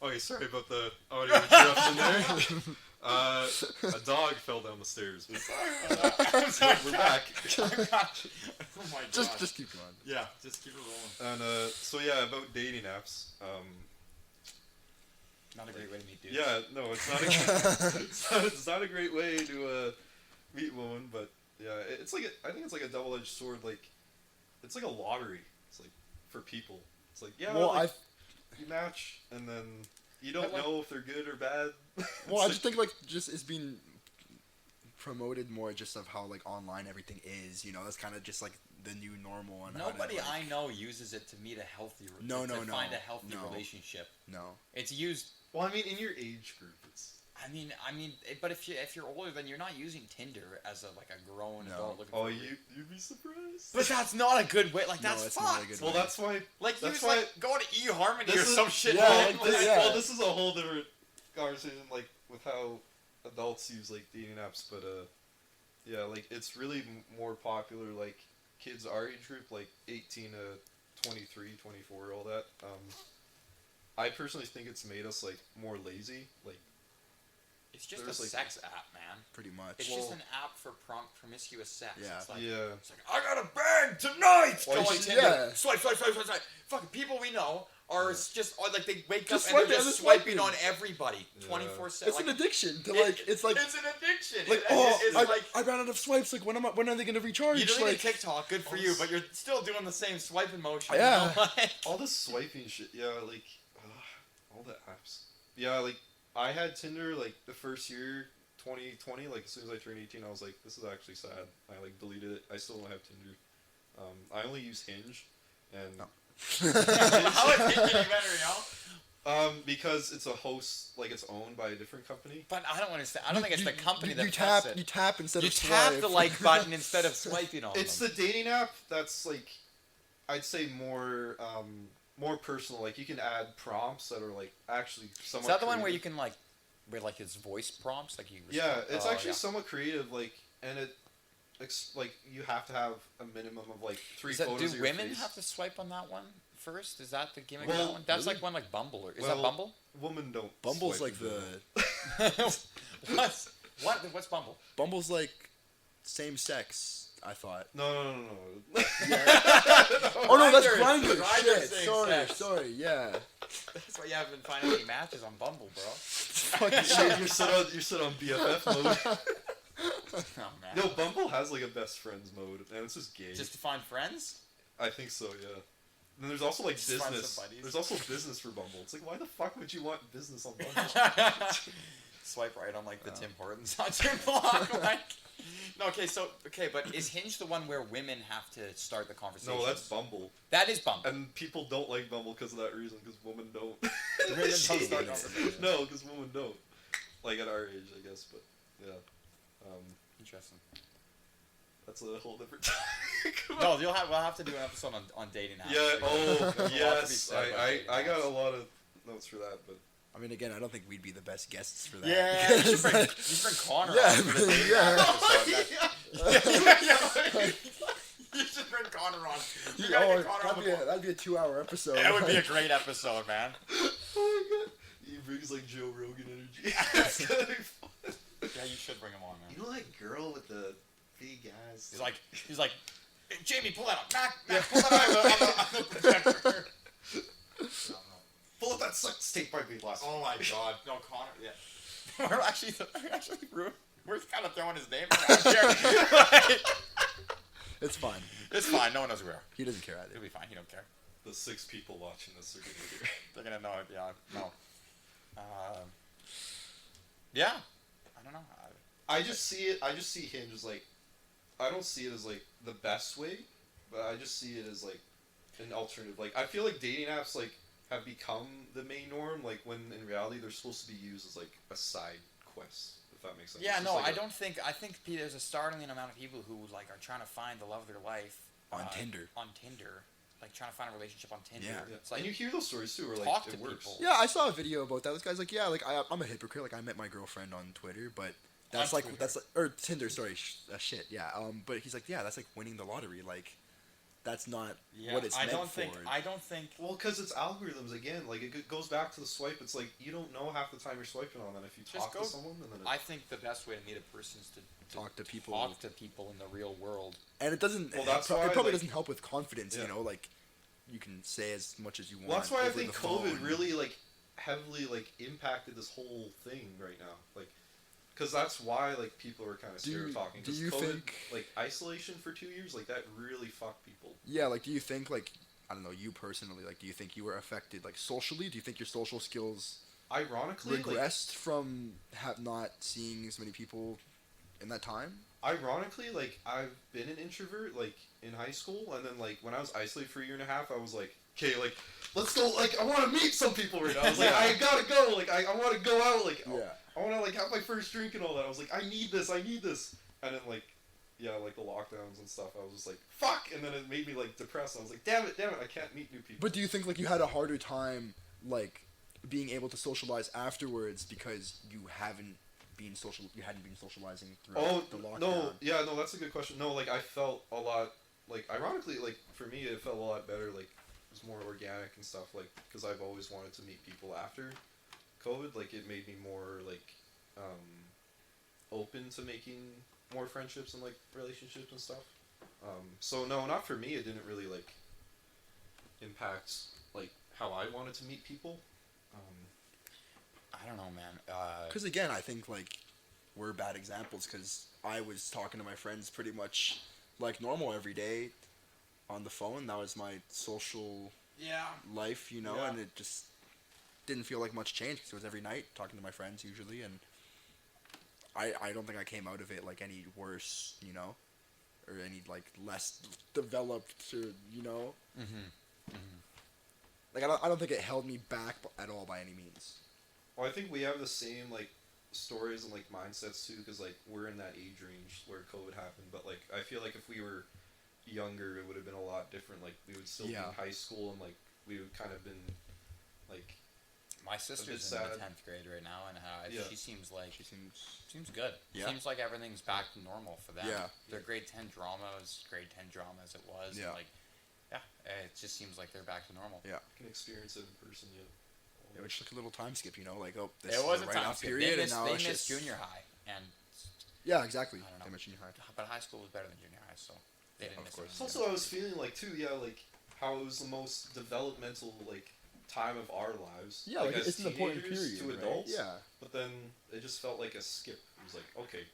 Okay, sorry about the audio interruption there. A dog fell down the stairs. I'm sorry. We're back. Oh my god. just keep going. Yeah, just keep it rolling. And, so yeah, about dating apps. Not a great way to meet dudes. Yeah, no, it's not a it's not a great way to meet a woman, but yeah, it's like I think it's like a double-edged sword. Like, it's like a lottery. It's like for people. It's like, yeah, Well, like, you match, and then you don't But, like- know if they're good or bad. Well, I just think, like, just it's being promoted more just of how, like, online everything is, you know? That's kind of just, like, the new normal. And Nobody how to, like, I know uses it to meet a healthy No, to no, no, find a healthy no. relationship. No. It's used. Well, I mean, in your age group, it's But if you're older, then you're not using Tinder as a grown No. adult looking oh, for. you'd be surprised. But that's not a good way. Like No, that's it's not a fucked. good Well, way. that's why. Like That's use why- like go to eHarmony This or is- some shit. yeah, like, like, yeah. Well, this is a whole different conversation, like with how adults use like dating apps, but yeah, like it's really more popular like kids our age group, like 18 to 23, 24, all that. I personally think it's made us like more lazy, like. It's just a There's, like- sex app, man. Pretty much. It's Well- just an app for promiscuous sex. Yeah. It's like, Yeah. it's like I gotta bang tonight. Well, Go you on should- Tinder. yeah. Swipe. Fucking people we know are just like they wake Just up and they're swiping, just just swiping swiping. on everybody Yeah. 24/7. It's Like, an addiction to, like, it's like, it's an addiction. like, It's I like ran out of swipes, like, when are they gonna recharge? you deleted Like, TikTok, good for you, but you're still doing the same swiping motion. Yeah. You know? Like, All this swiping shit, yeah, like all the apps. Yeah, like I had Tinder like the first year, 2020. Like as soon as I turned 18, I was like, this is actually sad. I like deleted it. I still don't have Tinder. I only use Hinge, and No. how is it getting better, yo? because it's a host, like it's owned by a different company. But I don't understand. I don't think it's the company you that tap, puts it. you tap instead You of tap swipe. the like button instead of swiping on It's them. the dating app that's like, I'd say more personal. Like you can add prompts that are like actually somewhat. Is that the one where creative. you can like, where like it's voice prompts, like you? Yeah, it's Oh, actually yeah. somewhat creative. Like, and it, like you have to have a minimum of like 3 Is that, photos do of your women face. have to swipe on that one first? Is that the gimmick of Well, that one? That's really? like one like Bumble, or is Well, that Bumble? Women don't. Bumble's swipe like in the general. What's Bumble? Bumble's like same sex. I thought. No. Oh no, that's Grindr. Grindr. Grindr Shit, same sorry, sex. sorry. Yeah. That's why you haven't been finding any matches on Bumble, bro. Fucking You're sit on BFF mode. Oh man. No, Bumble has like a best friends mode, and it's just gay. Just to find friends? I think so, yeah. And then there's also like Just find business. some buddies. There's also business for Bumble. It's like, why the fuck would you want business on Bumble? Swipe right on like the Tim Hortons on your blog. Like, No, but is Hinge the one where women have to start the conversation? No, that's Bumble. That is Bumble. And people don't like Bumble because of that reason, because women don't. Women don't start conversations. No, because women don't. Like at our age, I guess, but yeah. Interesting. That's a whole different topic. No, we'll have to do an episode on dating apps. Yeah. Oh, There's a lot to be yes. said about dating I got apps. a lot of notes for that, but I mean, again, I don't think we'd be the best guests for that. Yeah, you should bring Connor on for the dating app episode. You should bring Connor on. You gotta get Connor on the phone. That'd be a 2-hour episode. That would be a great episode, man. oh my god, he brings like Joe Rogan energy. It's gonna be fun. Yeah, you should bring him on, man. You know that girl with the big eyes? He's like, hey, Jamie, pull that up. Mac, pull that up on the projector. Pull up that sex tape by me last. Oh my god, no, Connor. Yeah, we're actually kind of throwing his name around here. It's fine. It's fine. No one knows who we are. He doesn't care either. It'll be fine. He don't care. The 6 people watching this are gonna hear. They're gonna know it. Yeah. No. Yeah. I don't know. I just see it. I just see Hinge as like, I don't see it as like the best way, but I just see it as like an alternative. Like I feel like dating apps like have become the main norm. Like when in reality they're supposed to be used as like a side quest. If that makes sense. Yeah. It's No, like I don't think. I think there's a startling amount of people who like are trying to find the love of their life On Tinder. On Tinder. Like trying to find a relationship on Tinder. Yeah. It's like, and you hear those stories too, where like talk it to works. people. Yeah, I saw a video about that. This guy's like, yeah, like I'm a hypocrite. Like I met my girlfriend on Twitter, but that's On like Twitter. or Tinder. Sorry, shit. Yeah. But he's like, yeah, that's like winning the lottery. Like that's not what it's meant for. I don't think. Well, because it's algorithms again. Like it goes back to the swipe. It's like you don't know half the time you're swiping on that if you Just talk go- to someone. And then I think the best way to meet a person is to Talk to people. Talk to people in the real world. And it doesn't. Well, that's it why, probably like- doesn't help with confidence. Yeah. You know, like you can say as much as you want. Well, that's why I over think the COVID phone. really like heavily like impacted this whole thing right now. Like, because that's why like people are kind of Do scared you- of talking. do Because you COVID, think- like isolation for 2 years, like that really fucked people. Yeah, like, do you think, like, I don't know, you personally, like, do you think you were affected, like, socially? Do you think your social skills Ironically, regressed from not seeing as many people in that time? Ironically, like I've been an introvert like in high school, and then like when I was isolated for a year and a half, I was like, okay, like let's go. Like I want to meet some people right now. I was like, Yeah. I gotta go. Like I want to go out. Like Yeah. I want to like have my first drink and all that. I was like, I need this. And then like, yeah, like the lockdowns and stuff. I was just like, fuck. And then it made me like depressed. I was like, damn it, I can't meet new people. But do you think, like, you had a harder time, like, being able to socialize afterwards because you hadn't been socializing throughout the lockdown? No, that's a good question. No, like I felt a lot, like ironically, like for me, it felt a lot better. Like it was more organic and stuff. Like because I've always wanted to meet people after COVID. Like it made me more like open to making more friendships and like relationships and stuff. So no, not for me. It didn't really like impact like how I wanted to meet people. I don't know, man. Because, again, I think, like, we're bad examples because I was talking to my friends pretty much like normal every day on the phone. That was my social life, you know, Yeah. and it just didn't feel like much change because it was every night talking to my friends usually, and I don't think I came out of it like any worse, you know, or any like less developed, or, you know. Like I don't think it held me back at all by any means. Well, I think we have the same like stories and like mindsets too, because like we're in that age range where COVID happened. But like I feel like if we were younger, it would have been a lot different. Like we would still be in high school, and like we would kind of been like. My sister's in the 10th grade right now, and she seems like seems good. Yeah. Seems like everything's back to normal for them. Yeah. Their grade 10 drama as it was. Yeah. And like, it just seems like they're back to normal. Yeah. Can experience it in person yet. It was just like a little time skip, you know, like, oh, this It was is a the time write-off skip. period, They and now it's missed just junior high, and yeah, exactly. I don't know. They missed junior high. but high school was better than junior high, so they didn't of miss course. it. It's also I was feeling like too, like how it was the most developmental like time of our lives. Yeah, like as it's an important teenagers period, to right? adults. Yeah. But then it just felt like a skip. It was like, okay,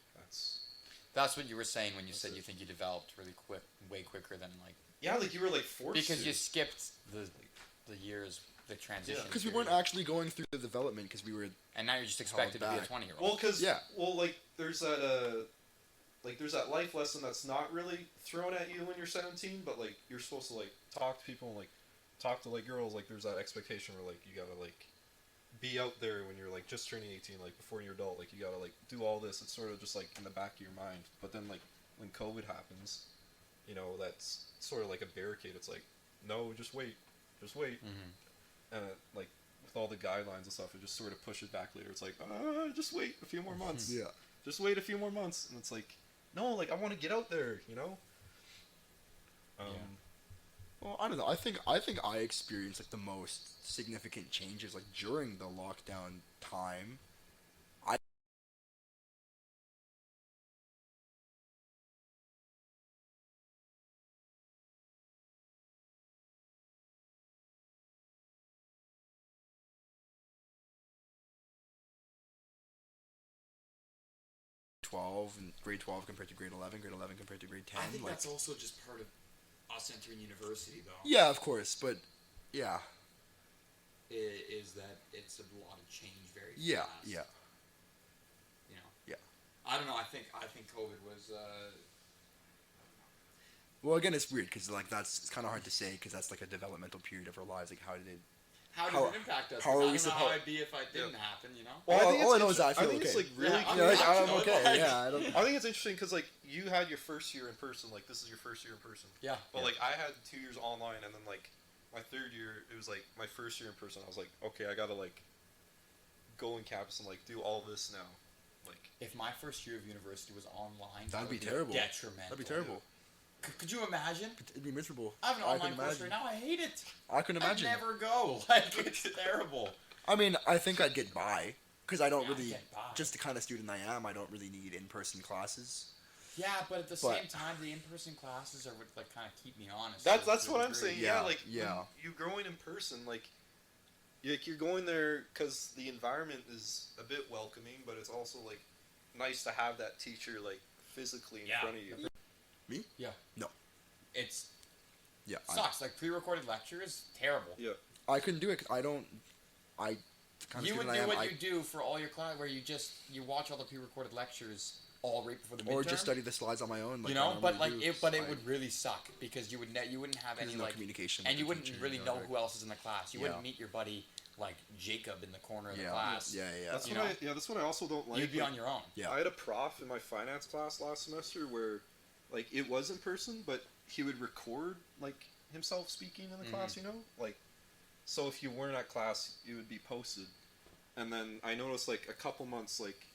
That's what you were saying when you That's said it. you think you developed really quick, way quicker than like. yeah, like you were like forced Because to. you skipped the years, the transition. Because we period. weren't actually going through the development because we were. And now you're just expected to be a Well, 20-year-old. because like there's that like there's that life lesson that's not really thrown at you when you're 17, but like you're supposed to like talk to people and like talk to like girls. Like there's that expectation where like you gotta like be out there when you're like just turning 18, like before you're adult. Like you gotta like do all this. It's sort of just like in the back of your mind. But then like when COVID happens, you know, that's sort of like a barricade. It's like, no, just wait, and like with all the guidelines and stuff, it just sort of pushes back later. It's like, just wait a few more months. Yeah. Just wait a few more months, and it's like, no, like I want to get out there, you know. Well, I don't know. I think I experienced like the most significant changes like during the lockdown time. I 12 and grade 12 compared to grade 11, grade 11 compared to grade 10. I think like, that's also just part of us entering university, though. yeah, of course, but yeah, Is that it's a lot of change very yeah, fast. yeah, You know. yeah. I don't know. I think COVID was. Well, again, it's weird because like it's kind of hard to say because that's like a developmental period of our lives. Like, how did it? How How- did it impact us? how 'Cause are I we don't know how suppo- I'd be if it didn't happen. You know. Well, I think all I it's know is that I feel think okay. it's like really. Yeah, Yeah, like, I'm actually, okay. like- Yeah, I don't. I think it's interesting because like you had your first year in person, like this is your first year in person. Yeah. But like I had 2 years online, and then like my third year, it was like my first year in person. I was like, okay, I gotta like go in campus and like do all this now. Like If my first year of university was online, That'd that be would terrible. Detrimental. That'd be terrible. Could you imagine? It'd be miserable. I have an I online can course imagine. right now. I hate it. I can imagine. I never go. Like it's terrible. I mean, I think I'd get by because I don't Yeah, I'd really. get by. Just the kind of student I am, I don't really need in-person classes. Yeah, but at the But- same time, the in-person classes are what like kind of keep me honest. that's to a what I'm degree. saying. Yeah, Yeah, like yeah. when you growing in person, like you're going there because the environment is a bit welcoming, but it's also like nice to have that teacher like physically in Yeah. front of you. Me? Yeah. No. It's Yeah, sucks. Like pre-recorded lecture is terrible. Yeah. I couldn't do it. 'Cause I don't. I. The kind of You would student do I am, what I, you do for all your class, where you watch all the pre-recorded lectures all right before the midterm. or just study the slides on my own. Like You I know, but normally like do, it, but it like, would really suck because you wouldn't have there's any no like, communication. and with you the wouldn't teacher, really you know like- who else is in the class. You wouldn't Yeah. meet your buddy like Jacob in the corner of the Yeah, class. yeah, yeah. That's You what know? that's what I also don't like. You'd be like, on your own. Yeah. I had a prof in my finance class last semester where, like, it was in person, but he would record like himself speaking in the class. You know, like, so if you weren't at class, it would be posted. And then I noticed like a couple months like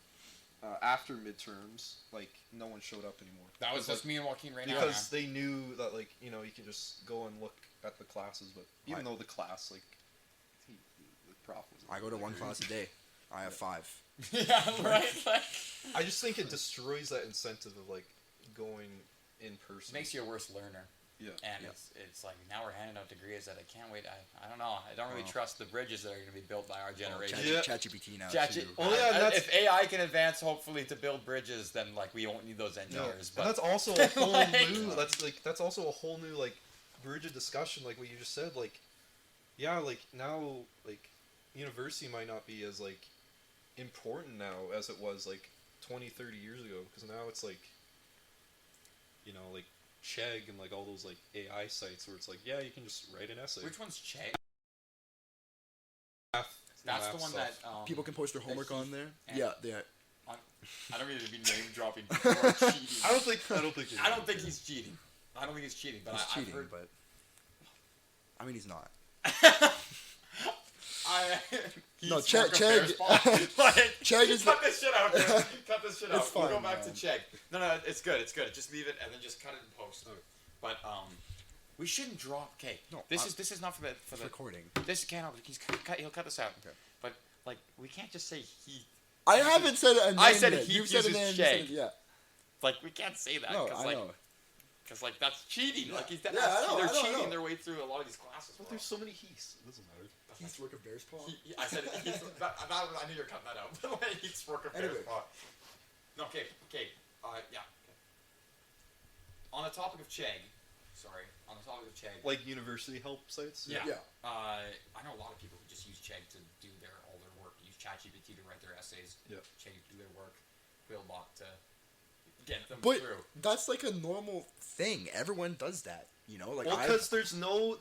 after midterms, like no one showed up ananymore. That was 'Cause, just me and Joaquin right now. because they knew that like you know you can just go and look at the classes, but even though the class like the prof was. I go to one class a day. I have 5. yeah, right. Like, I just think it destroys that incentive of like going in person. makes you a worse learner. Yeah. And Yeah. it's like now we're handing out degrees that I can't wait. I don't know. I don't really Oh. trust the bridges that are going to be built by our generation. Yeah. ChatGPT now. Chat- too. Oh, yeah, that's- if AI can advance hopefully to build bridges, then like we won't need those No, engineers. and But that's also a whole Like- new. That's also a whole new like bridge of discussion. Like what you just said. Like, yeah, like now like university might not be as like important now as it was like 20, 30 years ago. Because now it's like, you know, like Chegg and like all those like AI sites where it's like, yeah, you can just write an essay. which one's Che? Math- That's math the one stuff. that People can post their homework he- on there. and- Yeah, yeah. I don't mean to be name dropping. People who are cheating. I don't think. I don't think he's cheating. I don't think he's cheating. But He's I've cheating, heard. but I mean he's not. He's No, Marco Chegg- Bear's fault. Like, Chegg is cut this shit out. Man. Cut this shit out. It's We'll go fine, back man. to Chegg. No, it's good. It's good. Just leave it and then just cut it in post. But we shouldn't drop. Okay, No, this is not for the It's recording. This can't. He'll cut this out. Okay. But like we can't just say he. I haven't said a name I said yet. he You've said a uses name. Chegg. You said, yeah. Like we can't say that No, because I know. like that's cheating. Like Yeah, I know, they're I know, I cheating know. their way through a lot of these classes. But bro. there's so many he's. It doesn't matter. He's work of Bear's Paw. I said he's, I knew you were cutting that out. But like, he's working for Anyway. his paw. No, okay. Yeah. Okay. On the topic of Chegg, on the topic of Chegg. Like university help sites. Yeah. Yeah. I know a lot of people who just use Chegg to do all their work. Use ChatGPT to write their essays. Yeah. Chegg to do their work. Quillbot to get them But through. that's like a normal thing. Everyone does that. You know, like Well, because there's no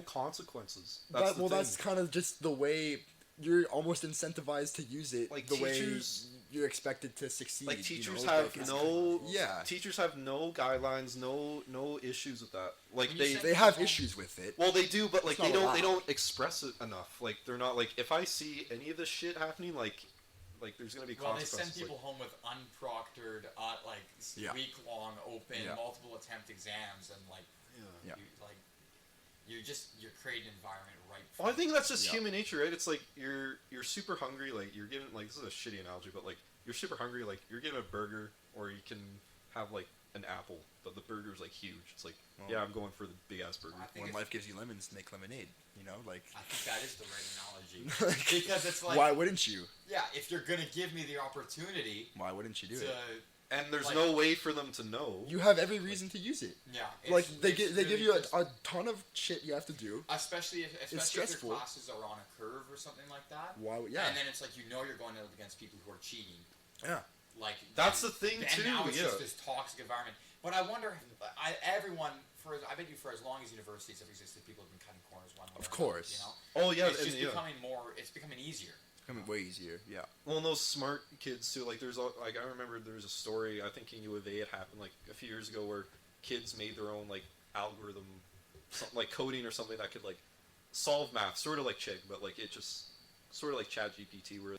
consequences. That's the thing. that's kind of just the way you're almost incentivized to use it. Like, the teachers- way you're expected to succeed. Like, teachers you know? have Like, it's no Yeah. Teachers have no guidelines, no issues with that. Like When you they said- They have issues with it. well they do, but like It's not they allowed. don't express it enough. Like they're not like, if I see any of this shit happening, like there's gonna be Well, they consequences. send people home with unproctored, Yeah. week-long open, Yeah. multiple attempt exams, and Yeah. you're creating an environment right. Well, I think that's just Yeah. human nature, right? It's like you're super hungry, like you're given, like, this is a shitty analogy, but like you're super hungry, like you're given a burger, or you can have like an apple, but the burger's like huge. It's like, Well, yeah, I'm going for the big ass burger. I think When it's- life gives you lemons, make lemonade. You know, like I think that is the right analogy because it's like, why wouldn't you? yeah, if you're gonna give me the opportunity Why wouldn't you do to, it? And there's like- no way for them to know. You have every reason to use it. yeah, Like it's- they it's give really you just- a ton of shit you have to do. especially if your stressful. classes are on a curve or something like that. Why? Yeah. And then it's like you're going up against people who are cheating. Yeah. Like That's the thing and too. now it's Yeah. just this toxic environment. But I wonder, I bet you for as long as universities have existed, people have been cutting corners one way Of or course. another, Oh yeah, it's and, just yeah. becoming more. It's becoming easier. Becoming way easier. Yeah. Well, and those smart kids too. Like there's like, I remember there was a story, I think in U of A it happened like a few years ago, where kids made their own like algorithm, something like coding or something that could like solve math, sort of like Chegg, but like it just sort of like ChatGPT, where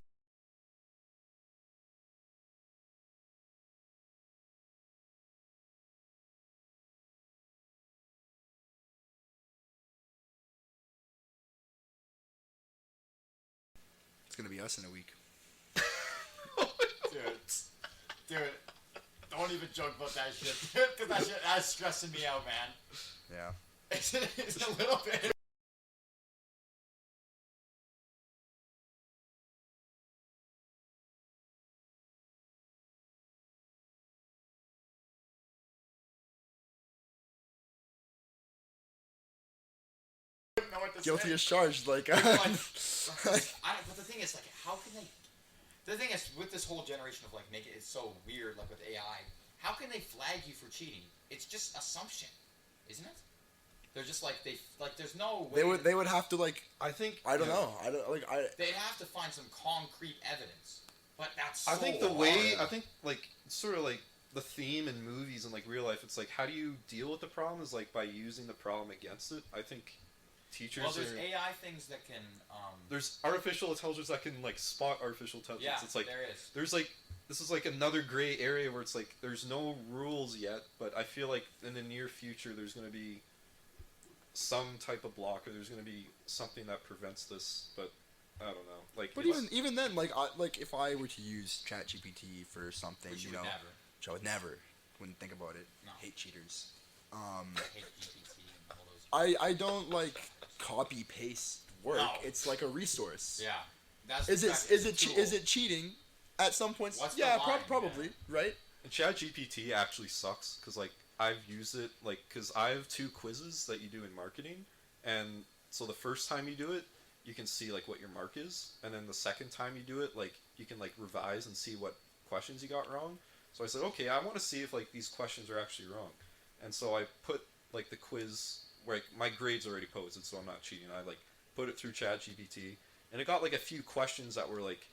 It's gonna be us in a week. Dude, don't even joke about that shit, because that's stressing me out, man. Yeah. It's a little bit. I don't know what to Guilty say. as charged. Like. But the thing is, like, how can they? The thing is, with this whole generation of like, make it so weird, like with AI, how can they flag you for cheating? It's just assumption, isn't it? They're just like there's no way. they would have to like. I think I don't yeah. know. I don't like. They'd have to find some concrete evidence, but that's. I So think the hard. way I think like sort of like the theme in movies and like real life, it's like, how do you deal with the problem is like by using the problem against it. I think teachers. Well, there's are, AI things that can. there's artificial intelligence that can like spot artificial intelligence. Yeah, It's like there is. there's like, this is like another gray area where it's like there's no rules yet, but I feel like in the near future there's going to be some type of block, or there's going to be something that prevents this. But I don't know. Like, But it's- even then, like if I were to use ChatGPT for something, Which you you know, would never. which I would never, wouldn't think about it. No. Hate cheaters. I hate GPT and all those. I don't like copy paste work. No. It's like a resource. Yeah, that's. Is exactly it the tool. is it cheating? At some points, What's the yeah, line? probably, right? And ChatGPT actually sucks because like I've used it like because I have 2 quizzes that you do in marketing, and so the first time you do it, you can see like what your mark is, and then the second time you do it, like you can like revise and see what questions you got wrong. So I said, okay, I want to see if like these questions are actually wrong, and so I put like the quiz where like, my grade's already posted, so I'm not cheating. I like put it through ChatGPT, and it got like a few questions that were like,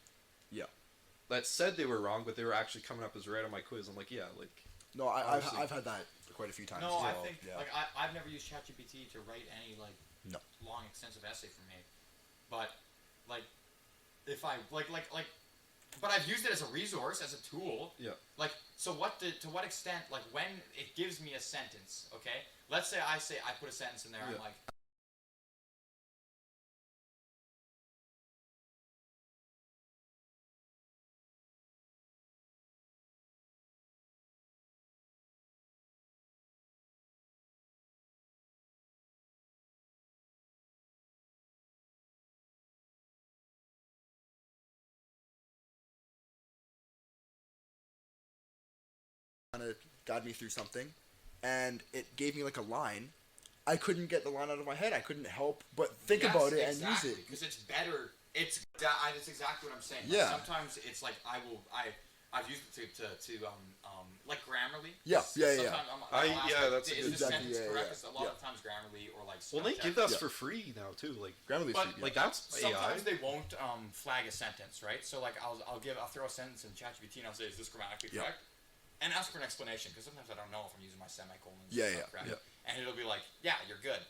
Yeah. that said they were wrong, but they were actually coming up as right on my quiz. I'm like, yeah, like. No, I've Obviously. had that quite a few times. No, I so, think yeah. like I've never used ChatGPT to write any like No. long extensive essay for me, but like if I but I've used it as a resource, as a tool. Yeah. Like, so to what extent, like when it gives me a sentence, okay? Let's say I put a sentence in there, Yeah. I'm like, Kind of got me through something, and it gave me like a line. I couldn't get the line out of my head. I couldn't help but think yes, about it exactly, and use it. because it's better. It's exactly what I'm saying. Like, Yeah. sometimes it's like I've used it to like Grammarly. Yeah. Sometimes I'll ask, yeah, that's is this exactly, sentence correct? yeah. 'Cause a lot of times Grammarly or like Well, they spell give check. that Yeah. for free now too. Like Grammarly's But, free, yeah. like that's Sometimes AI. they won't flag a sentence, right? So like I'll throw a sentence in ChatGPT and I'll say, is this grammatically Yeah. correct? And ask for an explanation because sometimes I don't know if I'm using my semicolons. Yeah. Correct. And it'll be like, yeah, you're good.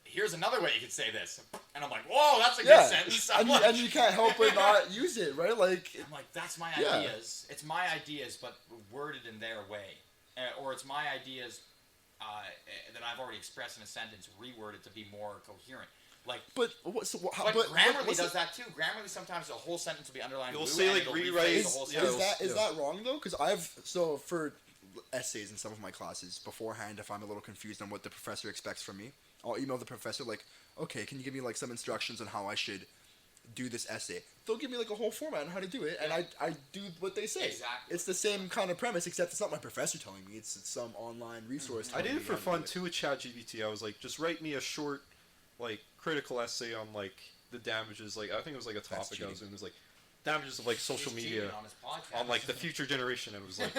Here's another way you could say this, and I'm like, whoa, that's a good sentence. And you can't help but not use it, right? Like, I'm like, that's my Yeah. ideas. It's my ideas, but worded in their way, or it's my ideas that I've already expressed in a sentence, reworded to be more coherent. Like, but what? So what? How, but Grammarly what's does it- that too. Grammarly sometimes a whole sentence will be underlined. You'll blue, say, and like, it'll rewrite- rephrase Is, the whole yeah, sentence. is that wrong though? Because for essays in some of my classes beforehand, if I'm a little confused on what the professor expects from me, I'll email the professor like, okay, can you give me like some instructions on how I should do this essay? They'll give me like a whole format on how to do it, and I do what they say. Exactly. It's the same kind of premise, except it's not my professor telling me. It's some online resource. I telling did me it for how to fun do it. too with ChatGPT. I was like, just write me a short, like, critical essay on like the damages. Like, I think it was like a topic I cheating. was doing. It was like damages of like social He's media cheating on his podcast. on like the future generation. And it was like,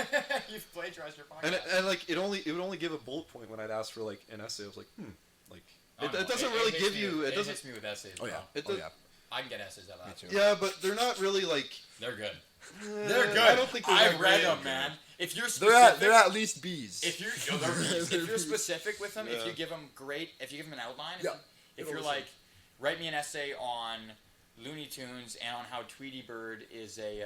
You've plagiarized your podcast. and like it would only give a bullet point when I'd ask for like an essay. I was like, like Oh, no. it doesn't really hits give me you. with- It doesn't. hits me with essays. Oh yeah. bro. It Oh does- yeah. I can get essays out of that. Me too. Yeah, but they're not really like. They're good. eh, They're good. I don't think they're I've that read great. them, man. If you're specific, They're at least B's. if you're they're Bs. If you're specific with them, if Yeah. you give them an outline, Yeah. if It'll you're listen. like, write me an essay on Looney Tunes and on how Tweety Bird is a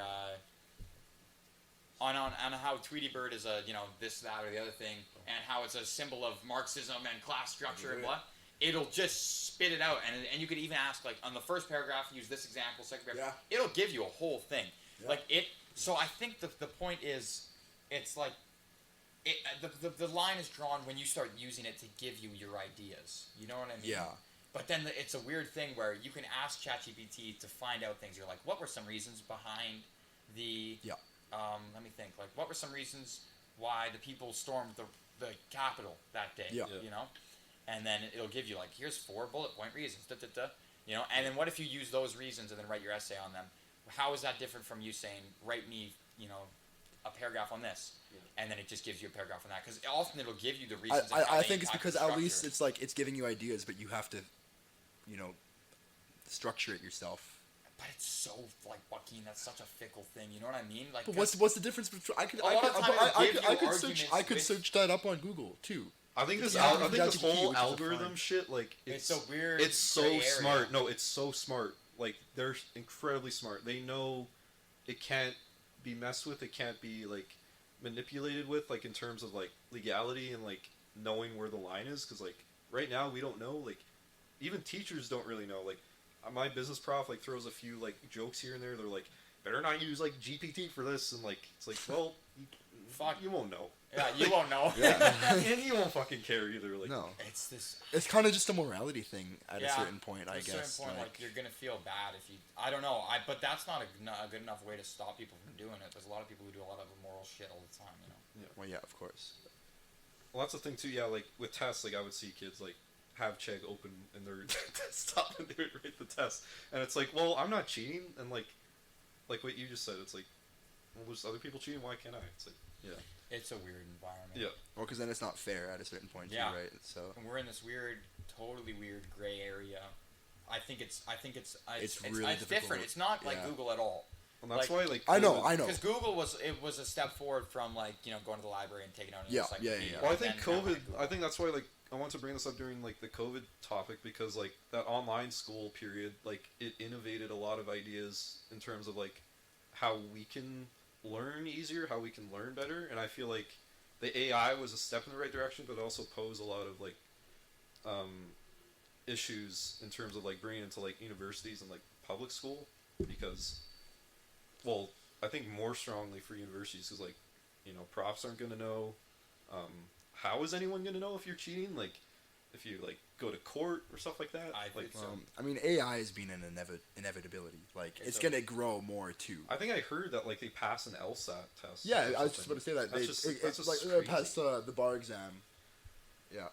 on how Tweety Bird is a this, that, or the other thing, and how it's a symbol of Marxism and class structure and what. It'll just spit it out, and you could even ask like on the first paragraph, use this example, second paragraph. Yeah. It'll give you a whole thing. Yeah. Like it. So I think the point is, it's like, the line is drawn when you start using it to give you your ideas. You know what I mean? Yeah. But then it's a weird thing where you can ask ChatGPT to find out things. You're like, what were some reasons behind the? Yeah. Let me think. Like, what were some reasons why the people stormed the Capitol that day? Yeah. You know, and then it'll give you like, here's 4 bullet point reasons. Da, da, da, and then what if you use those reasons and then write your essay on them? How is that different from you saying, write me, a paragraph on this, and then it just gives you a paragraph on that? Because often it'll give you the reasons. and how I they think it's impact because the at least structure. it's like it's giving you ideas, but you have to, structure it yourself. But it's so like Joaquin. That's such a fickle thing. You know what I mean? Like, But what's the difference between A lot of times it'll give you I could arguments search that up on Google too. I think this Yeah, I think this ChatGPT, whole which is a algorithm fine- shit, like it's a weird. it's so gray area. smart. No, it's so smart. Like they're incredibly smart. They know it can't be messed with. It can't be like manipulated with, like in terms of like legality and like knowing where the line is. Because like right now we don't know. Like even teachers don't really know. Like my business prof like throws a few like jokes here and there. They're like, better not use like GPT for this, and like it's like, well, Fuck. you won't know. Yeah, you won't know. Yeah. And you won't fucking care either. Like No, It's this. it's kind of just a morality thing at a Yeah, certain point, I At a guess. certain point, like you're gonna feel bad if you. I don't know. But that's not a good enough way to stop people from doing it. There's a lot of people who do a lot of immoral shit all the time. well, yeah, of course. Well, that's the thing too. Yeah, like with tests, like I would see kids like have Chegg open in their desktop and they would write the test, and it's like, well, I'm not cheating, and like what you just said, it's like, well, there's other people cheating. Why can't I? It's like, yeah, It's a weird environment. yeah, Well, because then it's not fair at a certain point, Yeah. too, right? So And we're in this weird, totally weird gray area. I think it's really it's different. difficult. It's not like Yeah. Google at all. and that's Like- why like I know. Because Google was a step forward from like going to the library and taking out an Yeah, encyclopedia. yeah. Well, I And think then now, COVID. like, Google. I think that's why like I want to bring this up during like the COVID topic because like that online school period, like it innovated a lot of ideas in terms of like how we can learn easier, how we can learn better, and I feel like the AI was a step in the right direction, but it also posed a lot of like issues in terms of like bringing it to like universities and like public school because, well, I think more strongly for universities because like profs aren't going to know. How is anyone going to know if you're cheating? Like, if you like go to court or stuff like that. I Like, think so. I mean, AI has been an inevitability. Like, it's gonna grow more too. I think I heard that like they pass an LSAT test. Yeah, or I was just about something. to say that. That's just like crazy. past the bar exam. Yeah.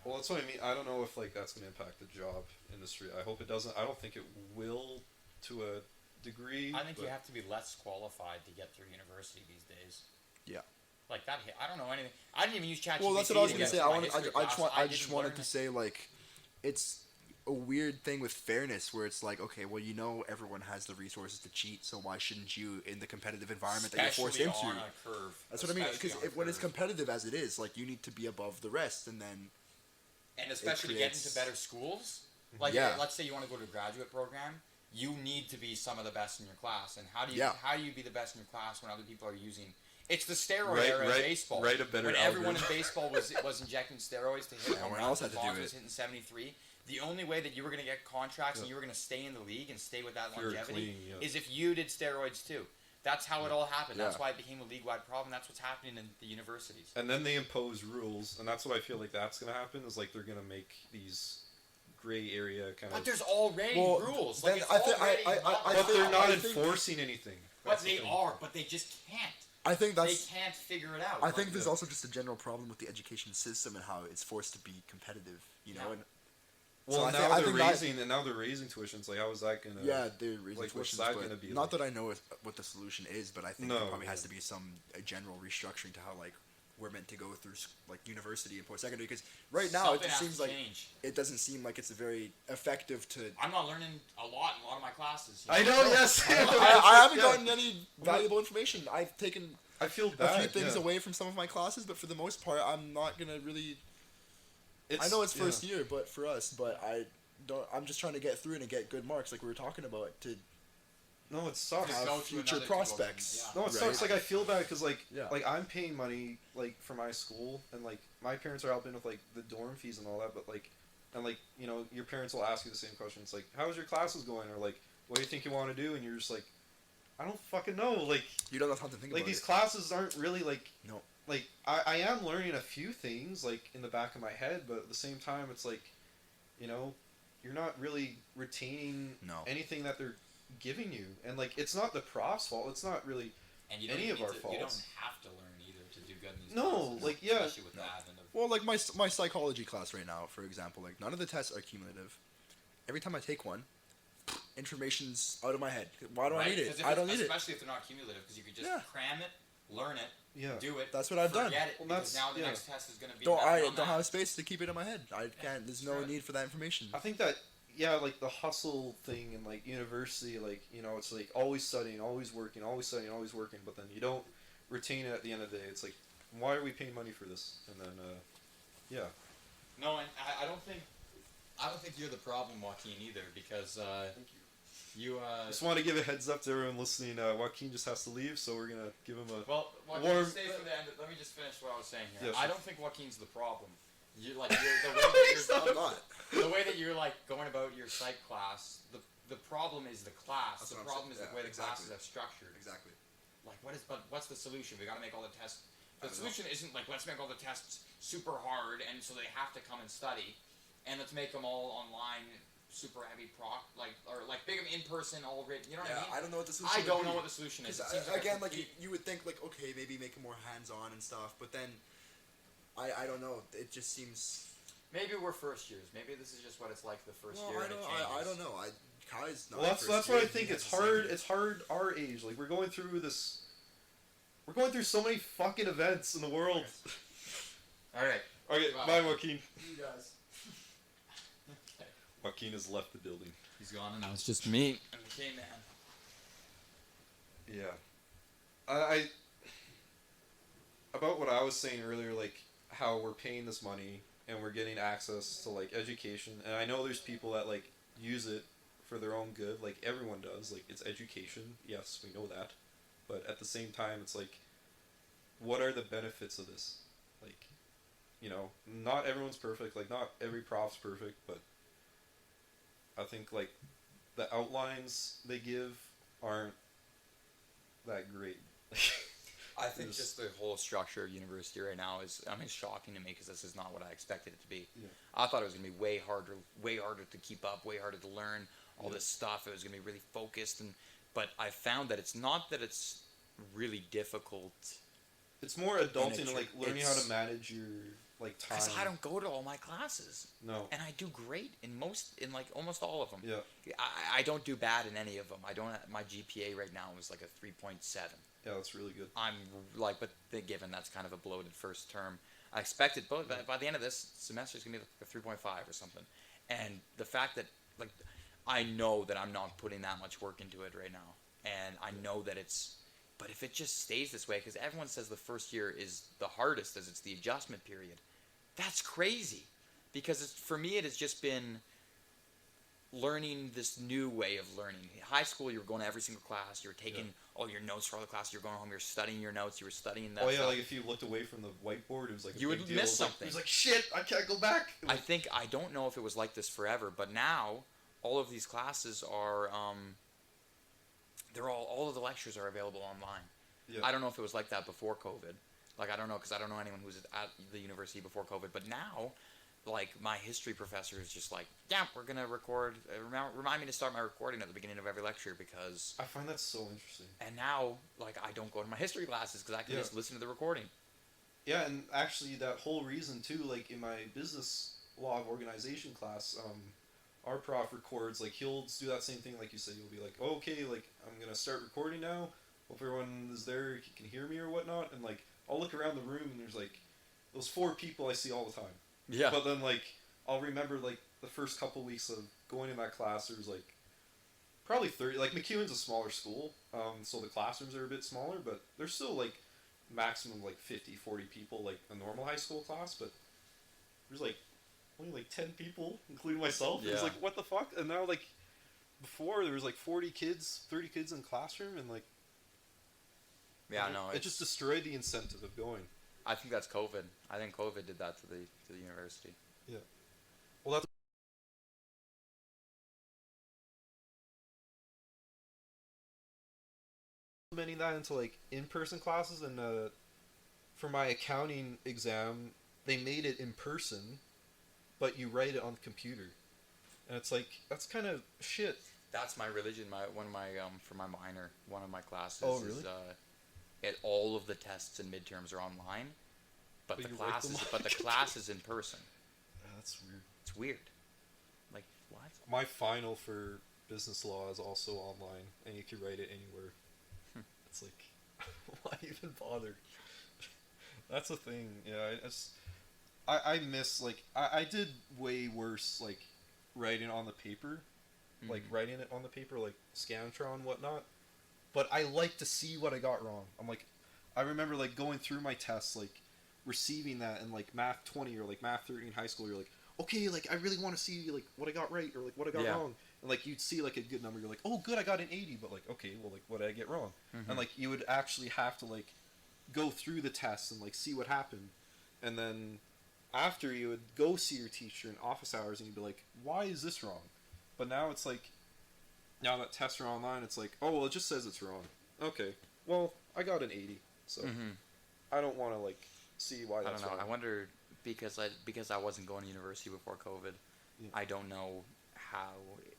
Well, that's what I mean. I don't know if like that's going to impact the job industry. I hope it doesn't. I don't think it will, to a degree. I think you but- have to be less qualified to get through university these days. Yeah. Like that hit. I don't know anything. I didn't even use ChatGPT. Well, that's what I was to gonna get say. through my history class, I just didn't wanted learn to it. say, like, it's a weird thing with fairness where it's like, okay, well, everyone has the resources to cheat, so why shouldn't you in the competitive environment that you're forced Especially into? on a curve. That's what I mean. Especially Because on a when it's curve. competitive as it is, like, you need to be above the rest, and then And especially to get into creates- better schools. Like, Yeah. let's say you want to go to a graduate program, you need to be some of the best in your class. And how do you be the best in your class when other people are using? It's the steroid era of baseball. Write a better when everyone in algorithm. baseball was injecting steroids to hit home Everyone runs, else had to do Bonds it. was hitting 73. The only way that you were going to get contracts and you were going to stay in the league and stay with that If you're longevity clean, is if you did steroids too. That's how it all happened. That's Yeah. why it became a league-wide problem. That's what's happening in the universities. And then they impose rules, and that's what I feel like that's gonna happen. Is like they're gonna make these gray area kind But of. there's already Well, rules. then Like, it's I thi- already I- not- I But think- they're not I think- enforcing anything. But That's the they thing. are. But they just can't. I think They that's. can't figure it out. I think Like, there's also just a general problem with the education system and how it's forced to be competitive. You know, Yeah. and Well, so I now think- I they're think that- raising, and now they're raising tuitions. Like, how is that gonna? yeah, they're raising like, what's tuitions, that but gonna be not like? that I know what the solution is, but I think No, there probably has yeah. to be a general restructuring to how like we're meant to go through like university and post-secondary, because right now something it just has seems to like change. it doesn't seem like it's very effective to. I'm not learning a lot in a lot of my classes. I know. Yes. I haven't Yeah. gotten any valuable information. I've taken I feel a bad. few things yeah. away from some of my classes, but for the most part, I'm not gonna really. It's, I know it's yeah. first year, but for us, but I'm just trying to get through it and get good marks, like we were talking about, to No, it sucks. Just have go to future another prospects. program, No, it right? sucks. Like, I feel bad because like Yeah. like I'm paying money like for my school, and like my parents are helping with like the dorm fees and all that. But like, and like your parents will ask you the same questions, like, "How's your classes going?" or like, "What do you think you want to do?" And you're just like, "I don't fucking know." Like You don't have time to think like about these it. classes aren't really like No. Like I am learning a few things like in the back of my head, but at the same time, it's like, you're not really retaining No. anything that they're giving you, and like it's not the prof's fault. It's not really. And you Any don't of need our to, You faults. don't have to learn either to do good in these No, classes, like, yeah. especially with the advent of. Well, like my psychology class right now, for example, like none of the tests are cumulative. Every time I take one, information's out of my head. Why do I need it? I don't need it. Especially if they're not cumulative, because you could just Yeah. cram it, learn it, Yeah. do it. That's what I've done. Forget it, Well, because that's- now the yeah. next test is going to be. Don't I on don't that. have space to keep it in my head. I can't. There's no Sure. need for that information. I think that like the hustle thing in like university, like it's like always studying, always working, always studying, always working, but then you don't retain it at the end of the day. It's like, why are we paying money for this? And then yeah. No, and I don't think you're the problem, Joaquin, either, because Thank you. you. Just want to give a heads up to everyone listening. Joaquin just has to leave, so we're gonna give him a. Well, Joaquin, warm- stay for the end. Let me just finish what I was saying here. Yes, I sir. don't think Joaquin's the problem. The way that I'm not. the way that you're like going about your psych class, the problem is the class. That's The what I'm problem is saying. the way the Yeah, exactly. classes are structured. Exactly. Like, what's the solution? We got to make all the tests. The I don't solution isn't like let's make all the tests super hard and so they have to come and study, and let's make them all online, super heavy or big in person all written. You know what I mean? I don't know what the I solution. don't would know be. what the solution is. It 'Cause seems like a again, like complete- you would think, like, okay, maybe make it more hands-on and stuff, but then I don't know. It just seems. maybe we're first years. Maybe this is just what it's like the first year. Well, and it I changes. don't know. Kai's not. Well, that's first what I year, think. he It's has the same- hard. It's hard our age. Like we're going through this. We're going through so many fucking events in the world. All right. Okay, Wow. bye, Joaquin. You guys. Okay. Joaquin has left the building. He's gone, and now it's just me and the K-man. Yeah. I about what I was saying earlier, like how we're paying this money and we're getting access to like education, and I know there's people that like use it for their own good, like everyone does, like it's education, yes, we know that, but at the same time it's like, what are the benefits of this? Like, not everyone's perfect, like not every prof's perfect, but I think like the outlines they give aren't that great. I think Is- just the whole structure of university right now is shocking to me because this is not what I expected it to be. Yeah. I thought it was gonna be way harder to keep up, way harder to learn all this stuff. It was gonna be really focused, but I found that it's not that it's really difficult. It's more adulting and like learning how it's- to manage your like time. Because I don't go to all my classes. No. And I do great in like almost all of them. Yeah. I don't do bad in any of them. I don't. My GPA right now is like a 3.7. Yeah, that's really good. I'm like, but given that's kind of a bloated first term, I expected, but by the end of this semester, it's gonna be like a 3.5 or something. And the fact that like, I know that I'm not putting that much work into it right now, and I know that it's. But if it just stays this way, because everyone says the first year is the hardest, as it's the adjustment period, that's crazy. Because for me, it has just been learning this new way of learning. In high school, you were going to every single class. You were taking all your notes for all the classes. You were going home. You were studying your notes. You were studying that. Oh yeah, stuff. like if you looked away from the whiteboard, it was like you would miss something. It was like shit. I can't go back. I don't know if it was like this forever, but now all of these classes are. They're all of the lectures are available online. Yeah. I don't know if it was like that before COVID. Like, I don't know, because I don't know anyone who was at the university before COVID. But now, like, my history professor is just like, yeah, we're going to record. Remind me to start my recording at the beginning of every lecture, because... I find that so interesting. And now, like, I don't go to my history classes because I can just listen to the recording. Yeah, and actually that whole reason, too, like, in my business law of organization class, our prof records, like, he'll do that same thing like you said. You'll be like, oh, okay, like, I'm going to start recording now. Hope everyone is there, can hear me or whatnot. And, like, I'll look around the room and there's, like, those 4 people I see all the time. Yeah. But then, like, I'll remember, like, the first couple weeks of going in that class, there's, like, probably 30. Like, Maclean's a smaller school, so the classrooms are a bit smaller, but there's still, like, maximum, like, 50, 40 people, like, a normal high school class, but there's, like, only, like, 10 people, including myself. Yeah. It was like, what the fuck? And now, like, before, there was, like, 40 kids, 30 kids in the classroom, and, like... Yeah, no, it just destroyed the incentive of going. I think that's COVID. I think COVID did that to the university. Yeah. Well, that's... implementing that into, like, in-person classes, and for my accounting exam, they made it in person, but you write it on the computer. And it's like, that's kind of shit. That's my religion. One of my for my minor, one of my classes Oh, really? is all of the tests and midterms are online, but the you write them class is in person. Yeah, that's weird. It's weird. Like, what? My final for business law is also online, and you can write it anywhere. It's like, why even bother? That's the thing. Yeah, I miss, like, I did way worse, like, writing on the paper, like writing it on the paper, like Scantron and whatnot. But I like to see what I got wrong. I'm like, I remember, like, going through my tests, like, receiving that in, like, Math 20 or, like, Math 30 in high school. You're like, okay, like, I really want to see, like, what I got right or, like, what I got wrong. And, like, you'd see, like, a good number. You're like, oh, good, I got an 80. But, like, okay, well, like, what did I get wrong? And, like, you would actually have to, like, go through the tests and, like, see what happened. And then after, you would go see your teacher in office hours and you'd be like, why is this wrong? But now it's like, now that tests are online, it's like, oh, well, it just says it's wrong. Okay, well, I got an 80, so I don't want to, like, see why that's wrong. I wonder, because I wasn't going to university before COVID, I don't know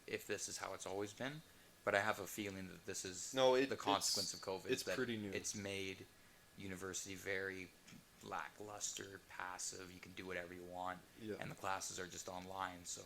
if this is how it's always been, but I have a feeling that this is the consequence of COVID. It's pretty new. It's made university very lackluster, passive. You can do whatever you want, and the classes are just online, so...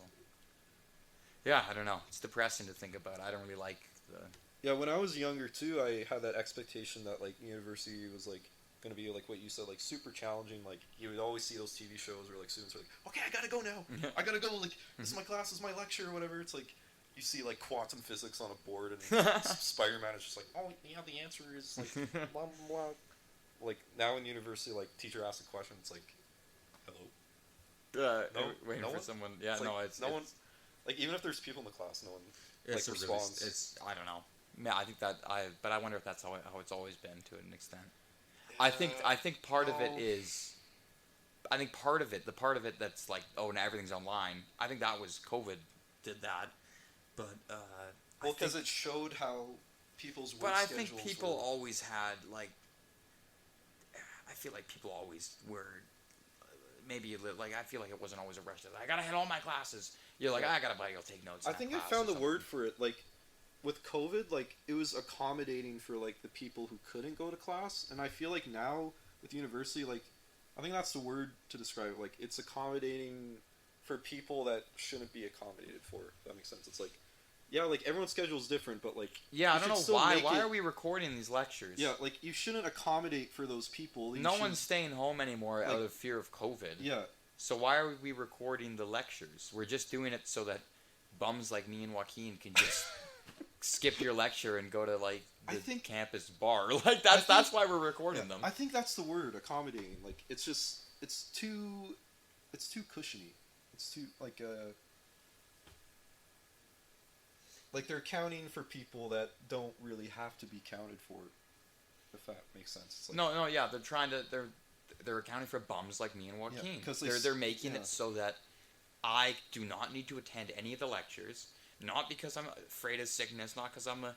Yeah, I don't know. It's depressing to think about. I don't really like the... Yeah, when I was younger, too, I had that expectation that, like, university was, like, going to be, like, what you said, like, super challenging. Like, you would always see those TV shows where, like, students are like, okay, I gotta go now. I gotta go. Like, this is my class, this is my lecture, or whatever. It's like, you see, like, quantum physics on a board, and Spider-Man is just like, oh, yeah, the answer is, like, blah, blah, blah. Like, now in university, like, teacher asks a question, it's like, hello? Waiting for someone... Yeah, it's like, it's... No one... Like, even if there's people in the class, no one, like, responds. It's I don't know. Yeah, I think but I wonder if that's how it's always been to an extent. I think part of it is... I think the part of it that's like, oh, now everything's online, I think that was COVID did that. But, well, because it showed how people's work schedules... But I think people were... always had, like... I feel like people always were... Maybe, like, I feel like it wasn't always a rush. I gotta hit all my classes. You're like, I gotta go take notes. I think I found the word for it. Like, with COVID, like, it was accommodating for, like, the people who couldn't go to class. And I feel like now, with university, like, I think that's the word to describe it. Like, it's accommodating for people that shouldn't be accommodated for. If that makes sense. It's like, yeah, like everyone's schedule is different, but like, Yeah, I you don't should know still why. make Why it- are we recording these lectures? Yeah, like you shouldn't accommodate for those people. You No should- one's staying home anymore out like- of fear of COVID. Yeah, So why are we recording the lectures? We're just doing it so that bums like me and Joaquin can just skip your lecture and go to like I the think- campus bar. Like that's why we're recording them. I think that's the word, accommodating. Like, it's just it's too cushiony. It's too like they're accounting for people that don't really have to be counted for. If that makes sense. It's like, No, yeah, they're accounting for bums like me and Joaquin. 'cause They're making yeah. it so that I do not need to attend any of the lectures, not because I'm afraid of sickness, not because I'm a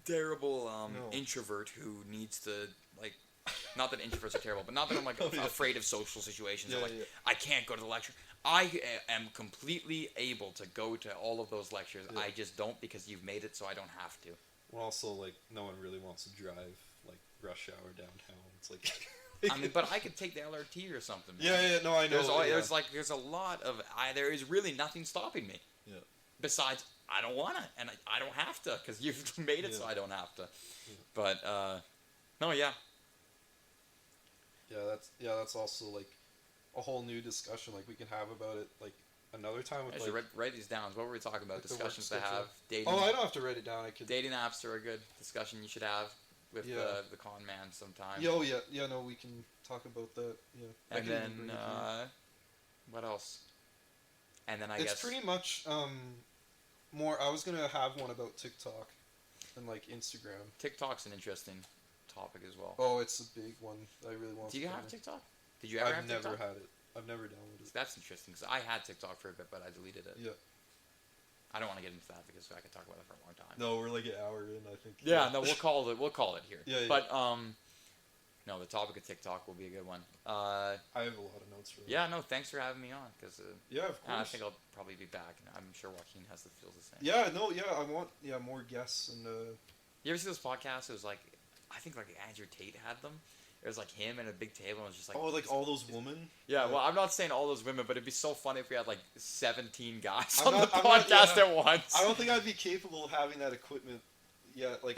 terrible No. introvert who needs to like. Not that introverts are terrible, but not that I'm like Oh, yeah. afraid of social situations. Yeah, or like yeah. I can't go to the lecture. I am completely able to go to all of those lectures. Yeah. I just don't because you've made it so I don't have to. Well, also, like, no one really wants to drive like rush hour downtown. It's like. I mean, but I could take the LRT or something. man. Yeah, no, I know. There's a lot of there is really nothing stopping me. Yeah. Besides, I don't wanna, and I don't have to, because you've made it so I don't have to. But no, yeah. That's also like a whole new discussion. Like we can have about it like another time with I like. should write these down. What were we talking about? like the work Discussions to schedule. have. Dating. Oh, I don't have to write it down. I could. Dating apps are a good discussion you should have with Yeah. the con man sometime. Yeah, yeah. No, we can talk about that. Yeah. I And can even then bring it here. what else? And then I It's guess pretty much more. I was gonna have one about TikTok and like Instagram. TikTok's an interesting topic as well. Oh, it's a big one. I really want. Do you to have cover. TikTok? Did you ever I've have never TikTok? had it. I've never downloaded it. That's interesting because I had TikTok for a bit, but I deleted it. Yeah. I don't want to get into that because I could talk about it for a long time. No, we're like an hour in. I think. Yeah, no, we'll call it here. Yeah, yeah. But no, the topic of TikTok will be a good one. I have a lot of notes for that. Yeah, no, thanks for having me on because Yeah, of course. I think I'll probably be back, and I'm sure Joaquin feels the same. Yeah, no, yeah. I want more guests and. You ever see those podcasts? It was like, I think like Andrew Tate had them. It was like him and a big table, and it was just like. Oh, like all those women. Yeah, well, I'm not saying all those women, but it'd be so funny if we had like 17 guys I'm on not- the I'm not- podcast yeah. at once. I don't think I'd be capable of having that equipment. Yeah, like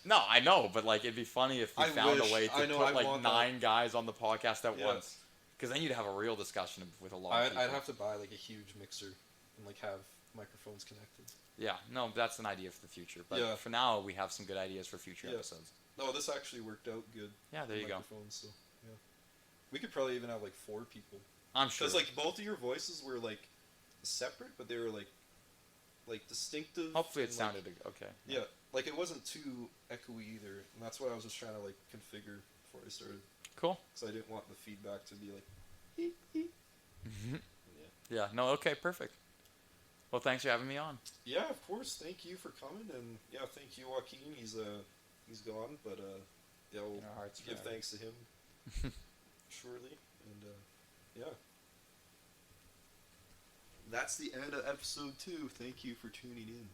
No, I know, but like it'd be funny if we I found wish. a way to I know, put I like want 9 guys on the podcast at Yeah. once. Because then you'd have a real discussion with a lot of I'd people. have to buy like a huge mixer and like have microphones connected. Yeah, no, that's an idea for the future. But Yeah. for now, we have some good ideas for future Yeah. episodes. No, this actually worked out good. Yeah, there you go. Microphones, so yeah, we could probably even have like 4 people. I'm sure. Because like both of your voices were like separate, but they were like distinctive. Hopefully it and, sounded okay. Yeah, like it wasn't too echoey either, and that's what I was just trying to like configure before I started. Cool. Because I didn't want the feedback to be like. Yeah, no, okay, perfect. Well, thanks for having me on. Yeah, of course. Thank you for coming, and yeah, thank you, Joaquin. He's gone, but yeah, we'll In our hearts give forever. thanks to him shortly, and yeah. That's the end of episode 2. Thank you for tuning in.